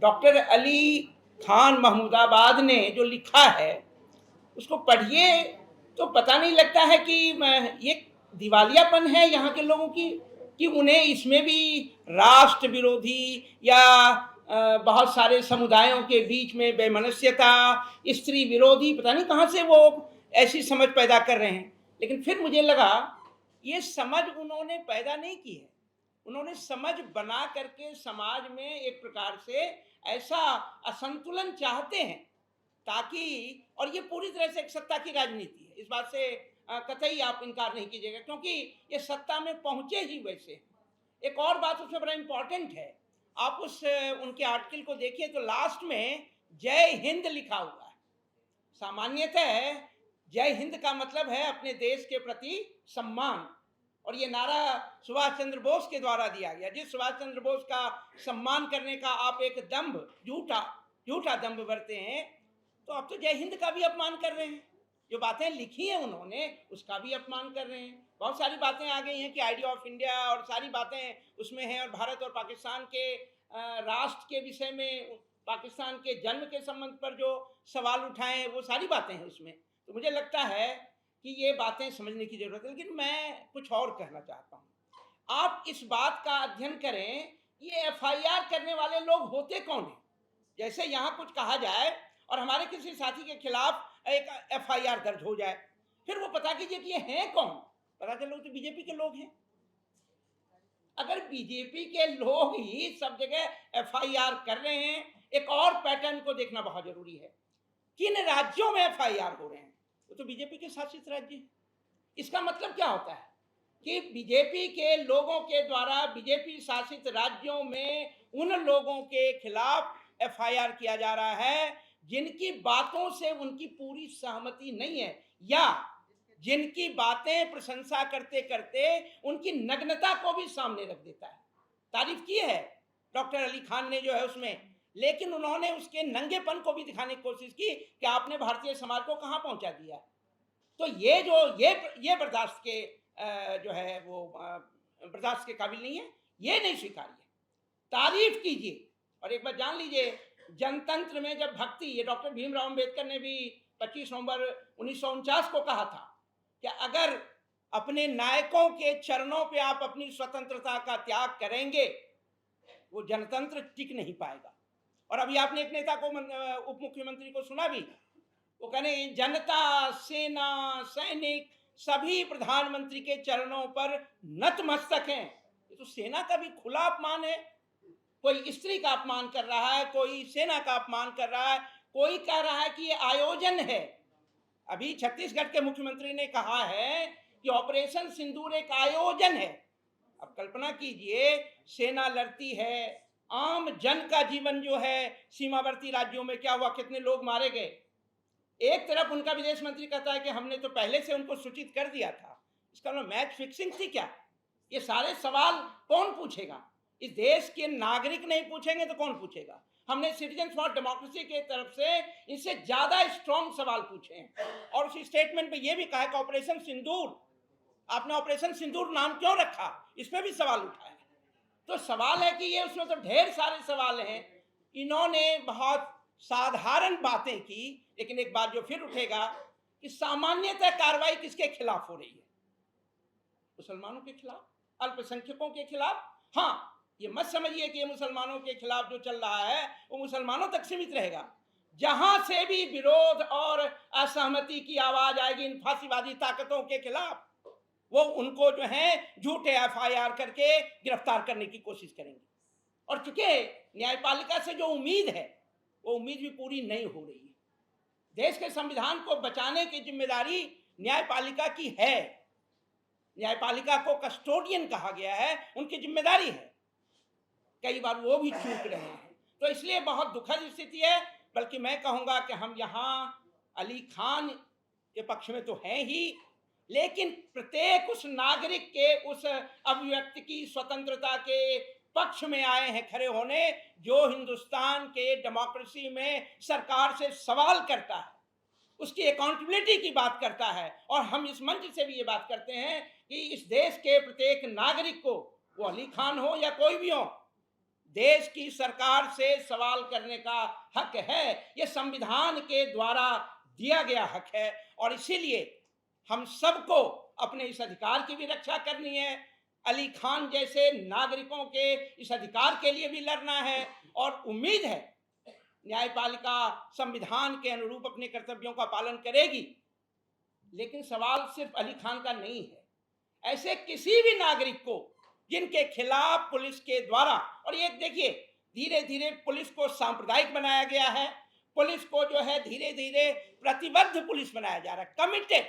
डॉक्टर अली खान महमूदाबाद ने जो लिखा है उसको पढ़िए तो पता नहीं लगता है कि ये दिवालियापन है यहाँ के लोगों की, कि उन्हें इसमें भी राष्ट्र विरोधी या बहुत सारे समुदायों के बीच में बेमनस्यता, स्त्री विरोधी, पता नहीं कहाँ से वो ऐसी समझ पैदा कर रहे हैं। लेकिन फिर मुझे लगा ये समझ उन्होंने पैदा नहीं की है, उन्होंने समझ बना करके समाज में एक प्रकार से ऐसा असंतुलन चाहते हैं ताकि, और ये पूरी तरह से एक सत्ता की राजनीति है, इस बात से कतई आप इनकार नहीं कीजिएगा, क्योंकि ये सत्ता में पहुंचे ही वैसे। एक और बात उसमें बड़ा इम्पोर्टेंट है, आप उनके आर्टिकल को देखिए तो लास्ट में जय हिंद लिखा हुआ है। सामान्यतः जय हिंद का मतलब है अपने देश के प्रति सम्मान, और ये नारा सुभाष चंद्र बोस के द्वारा दिया गया। जिस सुभाष चंद्र बोस का सम्मान करने का आप एक दंभ, झूठा दंभ बरते हैं, तो आप तो जय हिंद का भी अपमान कर रहे हैं। जो बातें लिखी हैं उन्होंने उसका भी अपमान कर रहे हैं। बहुत सारी बातें आ गई हैं कि आइडिया ऑफ इंडिया और सारी बातें उसमें हैं, और भारत और पाकिस्तान के राष्ट्र के विषय में, पाकिस्तान के जन्म के संबंध पर जो सवाल उठाए हैं वो सारी बातें हैं उसमें। तो मुझे लगता है कि ये बातें समझने की जरूरत है। लेकिन मैं कुछ और कहना चाहता हूँ, आप इस बात का अध्ययन करें, ये FIR करने वाले लोग होते कौन हैं? जैसे यहाँ कुछ कहा जाए और हमारे किसी साथी के खिलाफ एक FIR दर्ज हो जाए, फिर वो पता कीजिए कि ये हैं कौन, पता चलो तो बीजेपी के लोग हैं। अगर बीजेपी के लोग ही सब जगह FIR कर रहे हैं, एक और पैटर्न को देखना बहुत जरूरी है। किन राज्यों में FIR हो रहे हैं? वो तो बीजेपी के शासित राज्य हैं। इसका मतलब क्या होता है कि बीजेपी के लोगों के द्वारा बीजेपी शासित राज्यों में उन लोगों के खिलाफ FIR किया जा रहा है जिनकी बातों से उनकी पूरी सहमति नहीं है, या जिनकी बातें प्रशंसा करते करते उनकी नग्नता को भी सामने रख देता है। तारीफ की है डॉक्टर अली खान ने जो है उसमें, लेकिन उन्होंने उसके नंगेपन को भी दिखाने की कोशिश की कि आपने भारतीय समाज को कहाँ पहुंचा दिया। तो ये बर्दाश्त के जो है वो बर्दाश्त के काबिल नहीं है, ये नहीं स्वीकार्य। तारीफ कीजिए और एक बात जान लीजिए, जनतंत्र में जब भक्ति, ये डॉक्टर भीमराव अंबेडकर ने भी 25 नवंबर 1949 को कहा था कि अगर अपने नायकों के चरणों पे आप अपनी स्वतंत्रता का त्याग करेंगे, वो जनतंत्र टिक नहीं पाएगा। और अभी आपने एक नेता को, उप मुख्यमंत्री को सुना भी, वो कहने जनता, सेना, सैनिक सभी प्रधानमंत्री के चरणों पर नतमस्तक हैं। ये तो सेना का भी खुला अपमान है। कोई स्त्री का अपमान कर रहा है, कोई सेना का अपमान कर रहा है, कोई कह रहा है कि ये आयोजन है। अभी छत्तीसगढ़ के मुख्यमंत्री ने कहा है कि ऑपरेशन सिंदूर एक आयोजन है। अब कल्पना कीजिए, सेना लड़ती है, आम जन का जीवन जो है सीमावर्ती राज्यों में क्या हुआ, कितने लोग मारे गए। एक तरफ उनका विदेश मंत्री कहता है कि हमने तो पहले से उनको सूचित कर दिया था। इसका मतलब मैच फिक्सिंग थी क्या? ये सारे सवाल कौन पूछेगा? इस देश के नागरिक नहीं पूछेंगे तो कौन पूछेगा? हमने सिटीजन फॉर डेमोक्रेसी के तरफ से इससे ज्यादा स्ट्रॉन्ग सवाल पूछे हैं। और उस स्टेटमेंट में यह भी कहा कि ऑपरेशन सिंदूर, आपने ऑपरेशन सिंदूर नाम क्यों रखा, इस पर भी सवाल उठाया। तो सवाल है कि ये, उसमें तो ढेर सारे सवाल हैं। इन्होंने बहुत साधारण बातें की, लेकिन एक बात जो फिर उठेगा कि सामान्यतः कार्रवाई किसके खिलाफ हो रही है? मुसलमानों के खिलाफ, अल्पसंख्यकों के खिलाफ। हाँ, ये मत समझिए कि ये मुसलमानों के खिलाफ जो चल रहा है वो मुसलमानों तक सीमित रहेगा। जहां से भी विरोध और असहमति की आवाज आएगी इन फांसीवादी ताकतों के खिलाफ, वो उनको जो है झूठे FIR करके गिरफ्तार करने की कोशिश करेंगे। और चूंकि न्यायपालिका से जो उम्मीद है वो उम्मीद भी पूरी नहीं हो रही है। देश के संविधान को बचाने की जिम्मेदारी न्यायपालिका की है। न्यायपालिका को कस्टोडियन कहा गया है, उनकी जिम्मेदारी है। कई बार वो भी चूक रहे हैं। तो इसलिए बहुत दुखद स्थिति है। बल्कि मैं कहूँगा कि हम यहाँ अली खान के पक्ष में तो हैं ही, लेकिन प्रत्येक उस नागरिक के उस अभिव्यक्ति की स्वतंत्रता के पक्ष में आए हैं खड़े होने, जो हिंदुस्तान के डेमोक्रेसी में सरकार से सवाल करता है, उसकी अकाउंटेबिलिटी की बात करता है। और हम इस मंच से भी ये बात करते हैं कि इस देश के प्रत्येक नागरिक को, वो अली खान हो या कोई भी हो, देश की सरकार से सवाल करने का हक है। ये संविधान के द्वारा दिया गया हक है। और इसीलिए हम सबको अपने इस अधिकार की भी रक्षा करनी है, अली खान जैसे नागरिकों के इस अधिकार के लिए भी लड़ना है। और उम्मीद है न्यायपालिका संविधान के अनुरूप अपने कर्तव्यों का पालन करेगी। लेकिन सवाल सिर्फ अली खान का नहीं है, ऐसे किसी भी नागरिक को जिनके खिलाफ पुलिस के द्वारा, और ये देखिए धीरे धीरे पुलिस को सांप्रदायिक बनाया गया है, पुलिस को जो है धीरे धीरे प्रतिबद्ध पुलिस बनाया जा रहा है, कमिटेड।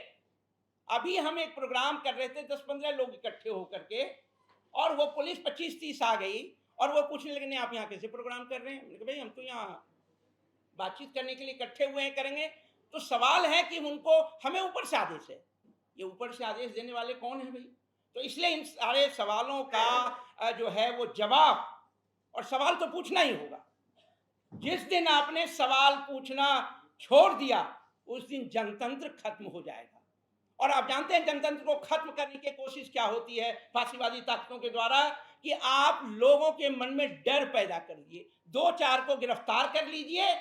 अभी हम एक प्रोग्राम कर रहे थे, 10-15 लोग इकट्ठे होकर के, और वो पुलिस 25-30 आ गई और वो पूछने लगे नहीं आप यहाँ कैसे प्रोग्राम कर रहे हैं? मैंने कहा भाई हम तो यहाँ बातचीत करने के लिए इकट्ठे हुए हैं, करेंगे। तो सवाल है कि उनको, हमें ऊपर से आदेश है, ये ऊपर से आदेश देने वाले कौन है भाई? तो इसलिए इन सारे सवालों का जो है वो जवाब, और सवाल तो पूछना ही होगा। जिस दिन आपने सवाल पूछना छोड़ दिया उस दिन जनतंत्र खत्म हो जाएगा। और आप जानते हैं जनतंत्र को खत्म करने की कोशिश क्या होती है फांसीवादी ताकतों के द्वारा, कि आप लोगों के मन में डर पैदा कर दिए, 2-4 को गिरफ्तार कर लीजिए,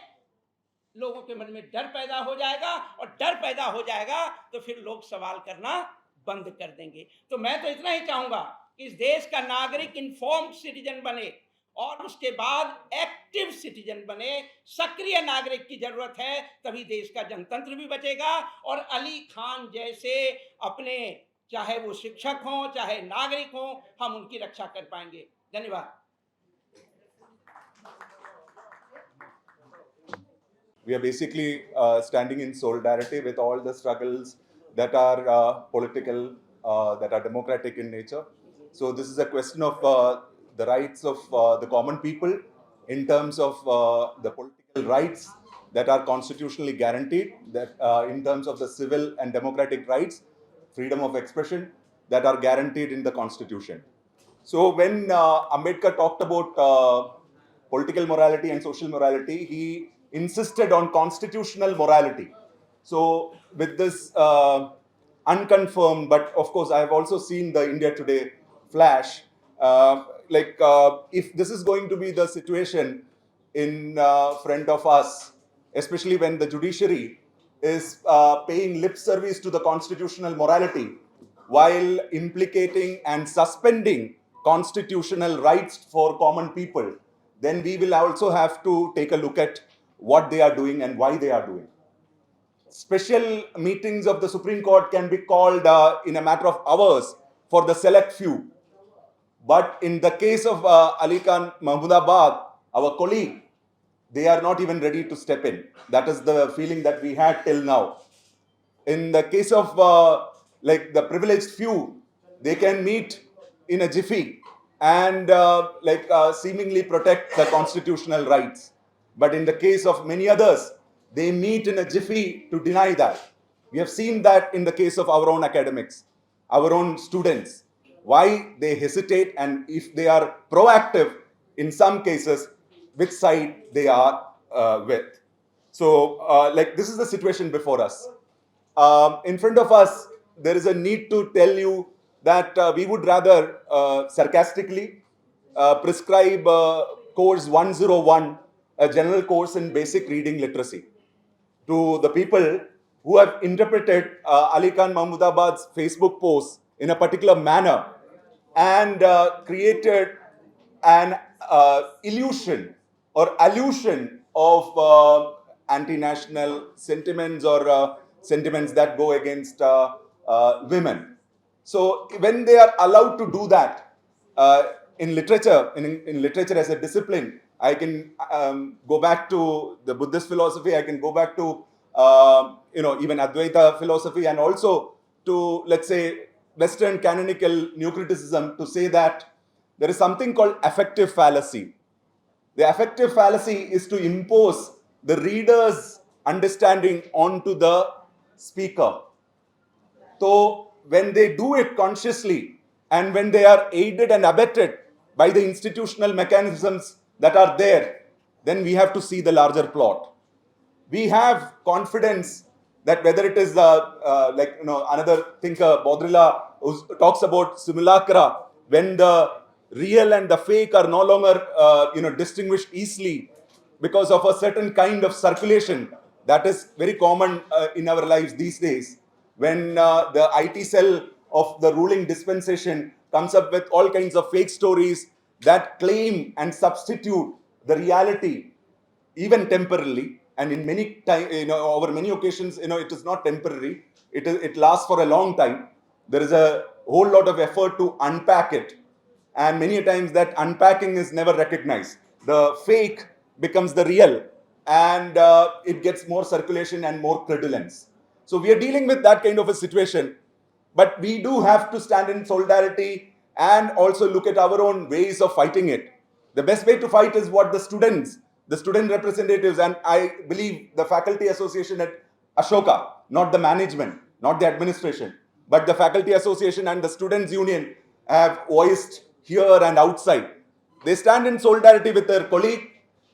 लोगों के मन में डर पैदा हो जाएगा, और डर पैदा हो जाएगा तो फिर लोग सवाल करना बंद कर देंगे। तो मैं तो इतना ही चाहूंगा कि इस देश का नागरिक इन्फॉर्म्ड सिटीजन बने, और उसके बाद एक्टिव सिटीजन बने, सक्रिय नागरिक की जरूरत है, तभी देश का जनतंत्र भी बचेगा। और अली खान जैसे अपने, चाहे वो शिक्षक हों चाहे नागरिक हों, हम उनकी रक्षा कर पाएंगे। धन्यवाद। We are basically standing in solidarity with all the struggles that are political, that are democratic in nature. So this is a question of the rights of the common people in terms of the political rights that are constitutionally guaranteed, that in terms of the civil and democratic rights, freedom of expression that are guaranteed in the Constitution. So when Ambedkar talked about political morality and social morality, he insisted on constitutional morality. So with this unconfirmed, but of course I have also seen the India Today flash, if this is going to be the situation, in front of us, especially when the judiciary is paying lip service to the constitutional morality while implicating and suspending constitutional rights for common people, then we will also have to take a look at what they are doing and why they are doing. Special meetings of the Supreme Court can be called in a matter of hours for the select few. But in the case of Ali Khan Mahmoodabad, our colleague, they are not even ready to step in. That is the feeling that we had till now. In the case of like the privileged few, they can meet in a jiffy and seemingly protect the constitutional rights. But in the case of many others, they meet in a jiffy to deny that. We have seen that in the case of our own academics, our own students, why they hesitate, and if they are proactive in some cases, which side they are with. So this is the situation before us. In front of us, there is a need to tell you that we would rather sarcastically prescribe course 101, a general course in basic reading literacy, to the people who have interpreted Ali Khan Mahmoodabad's Facebook post in a particular manner and created an illusion or allusion of anti-national sentiments or sentiments that go against women. So when they are allowed to do that in literature, in literature as a discipline, I can go back to the Buddhist philosophy. I can go back to even Advaita philosophy, and also to, let's say, Western canonical new criticism, to say that there is something called affective fallacy. The affective fallacy is to impose the reader's understanding onto the speaker. So when they do it consciously and when they are aided and abetted by the institutional mechanisms that are there, then we have to see the larger plot. We have confidence that whether it is another thinker, Baudrillard, who talks about simulacra, when the real and the fake are no longer distinguished easily because of a certain kind of circulation that is very common in our lives these days, when the IT cell of the ruling dispensation comes up with all kinds of fake stories that claim and substitute the reality, even temporarily, and in many time, over many occasions, it is not temporary. It lasts for a long time. There is a whole lot of effort to unpack it, and many times that unpacking is never recognized. The fake becomes the real, and it gets more circulation and more credulence. So we are dealing with that kind of a situation, but we do have to stand in solidarity and also look at our own ways of fighting it. The best way to fight is what the student representatives, and I believe the faculty association at Ashoka, not the management, not the administration, but the faculty association and the students union have voiced here and outside. They stand in solidarity with their colleague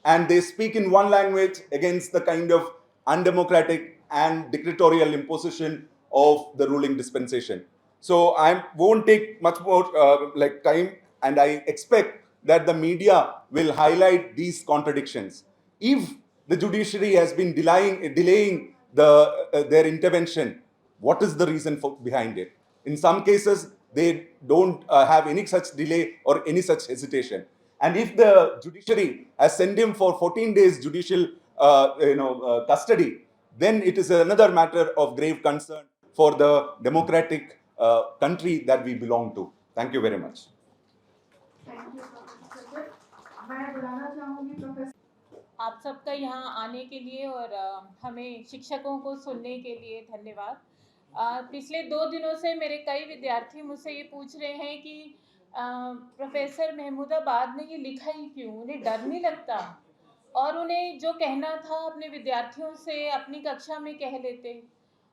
and they speak in one language against the kind of undemocratic and dictatorial imposition of the ruling dispensation. So I won't take much more time, and I expect that the media will highlight these contradictions. If the judiciary has been delaying their intervention, what is the reason behind it? In some cases, they don't have any such delay or any such hesitation. And if the judiciary has sent him for 14 days judicial custody, then it is another matter of grave concern for the democratic country that we belong to. Thank you very much. Thank you, Professor Sir. मैं बुलाना चाहूंगी professor आप सबका यहाँ आने के लिए और हमें शिक्षकों को सुनने के लिए धन्यवाद। पिछले 2 दिनों से मेरे कई विद्यार्थी मुझसे ये पूछ रहे हैं कि प्रोफेसर महमूदाबाद ने ये लिखा ही क्यों, उन्हें डर नहीं लगता, और उन्हें जो कहना था अपने विद्यार्थियों से अपनी कक्षा में कह लेते।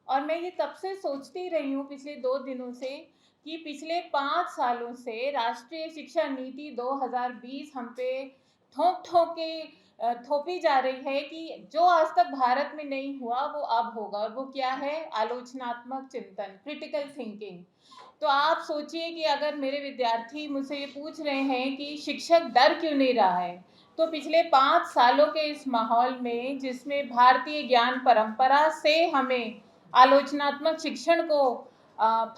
और मैं ये तब से सोचती रही हूँ पिछले 2 दिनों से कि पिछले 5 सालों से राष्ट्रीय शिक्षा नीति 2020 हम पे ठोक के थोपी जा रही है कि जो आज तक भारत में नहीं हुआ वो अब होगा, और वो क्या है? आलोचनात्मक चिंतन, क्रिटिकल थिंकिंग। तो आप सोचिए कि अगर मेरे विद्यार्थी मुझसे ये पूछ रहे हैं कि शिक्षक डर क्यों नहीं रहा है, तो पिछले 5 सालों के इस माहौल में जिसमें भारतीय ज्ञान परंपरा से हमें आलोचनात्मक शिक्षण को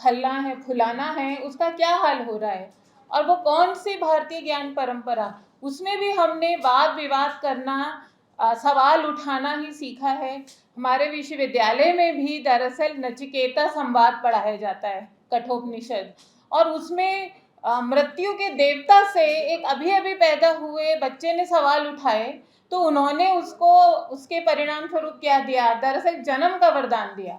फुलाना है, उसका क्या हाल हो रहा है। और वो कौन सी भारतीय ज्ञान परंपरा, उसमें भी हमने वाद विवाद करना, सवाल उठाना ही सीखा है। हमारे विश्वविद्यालय में भी दरअसल नचिकेता संवाद पढ़ाया जाता है, कठोपनिषद, और उसमें मृत्यु के देवता से एक अभी अभी पैदा हुए बच्चे ने सवाल उठाए, तो उन्होंने उसको उसके परिणाम स्वरूप क्या दिया, दरअसल जन्म का वरदान दिया।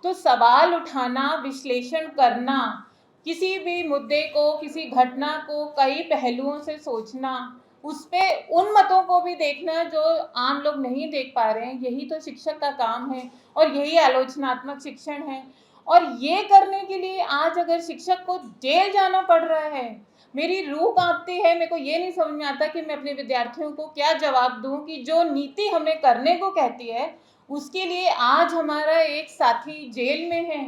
तो सवाल उठाना, विश्लेषण करना, किसी भी मुद्दे को, किसी घटना को कई पहलुओं से सोचना, उस पे उन मतों को भी देखना जो आम लोग नहीं देख पा रहे हैं, यही तो शिक्षक का काम है और यही आलोचनात्मक शिक्षण है। और ये करने के लिए आज अगर शिक्षक को जेल जाना पड़ रहा है, मेरी रूह कांपती है। मेरे को ये नहीं समझ में आता कि मैं अपने विद्यार्थियों को क्या जवाब दूं कि जो नीति हमें करने को कहती है, उसके लिए आज हमारा एक साथी जेल में है,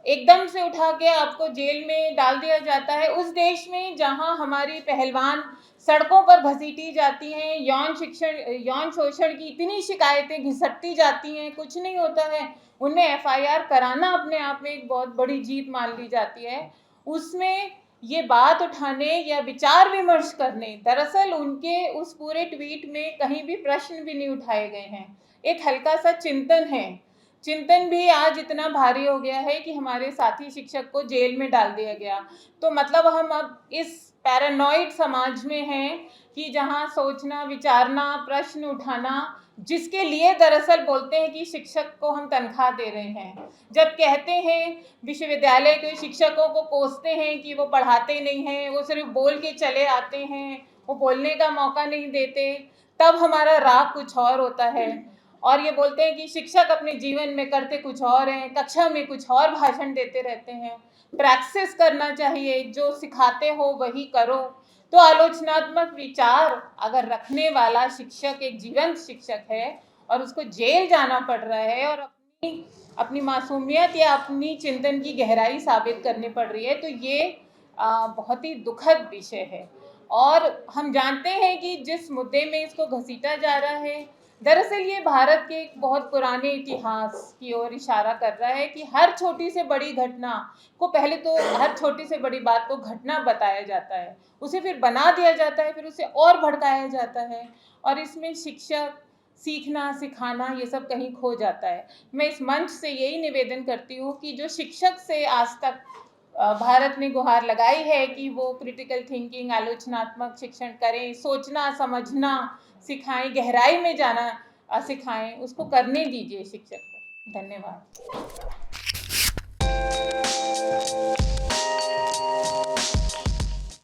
एकदम से उठा के आपको जेल में डाल दिया जाता है। उस देश में जहां हमारी पहलवान सड़कों पर घसीटी जाती हैं, यौन शोषण की इतनी शिकायतें घिसटती जाती हैं, कुछ नहीं होता है, उन्हें एफआईआर कराना अपने आप में एक बहुत बड़ी जीत मान ली जाती है। उसमें ये बात उठाने या विचार विमर्श करने, दरअसल उनके उस पूरे ट्वीट में कहीं भी प्रश्न भी नहीं उठाए गए हैं, एक हल्का सा चिंतन है। चिंतन भी आज इतना भारी हो गया है कि हमारे साथी शिक्षक को जेल में डाल दिया गया। तो मतलब हम अब इस पैरानॉइड समाज में हैं कि जहां सोचना, विचारना, प्रश्न उठाना, जिसके लिए दरअसल बोलते हैं कि शिक्षक को हम तनख्वाह दे रहे हैं, जब कहते हैं विश्वविद्यालय के शिक्षकों को कोसते हैं कि वो पढ़ाते नहीं हैं, वो सिर्फ बोल के चले आते हैं, वो बोलने का मौका नहीं देते, तब हमारा राग कुछ और होता है। और ये बोलते हैं कि शिक्षक अपने जीवन में करते कुछ और हैं, कक्षा में कुछ और भाषण देते रहते हैं। प्रैक्टिस करना चाहिए, जो सिखाते हो वही करो। तो आलोचनात्मक विचार अगर रखने वाला शिक्षक एक जीवंत शिक्षक है और उसको जेल जाना पड़ रहा है और अपनी मासूमियत या अपनी चिंतन की गहराई साबित करनी पड़ रही है, तो ये बहुत ही दुखद विषय है। और हम जानते हैं कि जिस मुद्दे में इसको घसीटा जा रहा है, दरअसल ये भारत के एक बहुत पुराने इतिहास की ओर इशारा कर रहा है कि हर छोटी से बड़ी घटना को, पहले तो हर छोटी से बड़ी बात को घटना बताया जाता है, उसे फिर बना दिया जाता है, फिर उसे और भड़काया जाता है, और इसमें शिक्षक, सीखना, सिखाना, ये सब कहीं खो जाता है। मैं इस मंच से यही निवेदन करती हूँ कि जो शिक्षक से आज तक भारत ने गुहार लगाई है कि वो क्रिटिकल थिंकिंग, आलोचनात्मक शिक्षण करें, सोचना समझना सिखाएं, गहराई में जाना सिखाएं, उसको करने दीजिए शिक्षक को। धन्यवाद।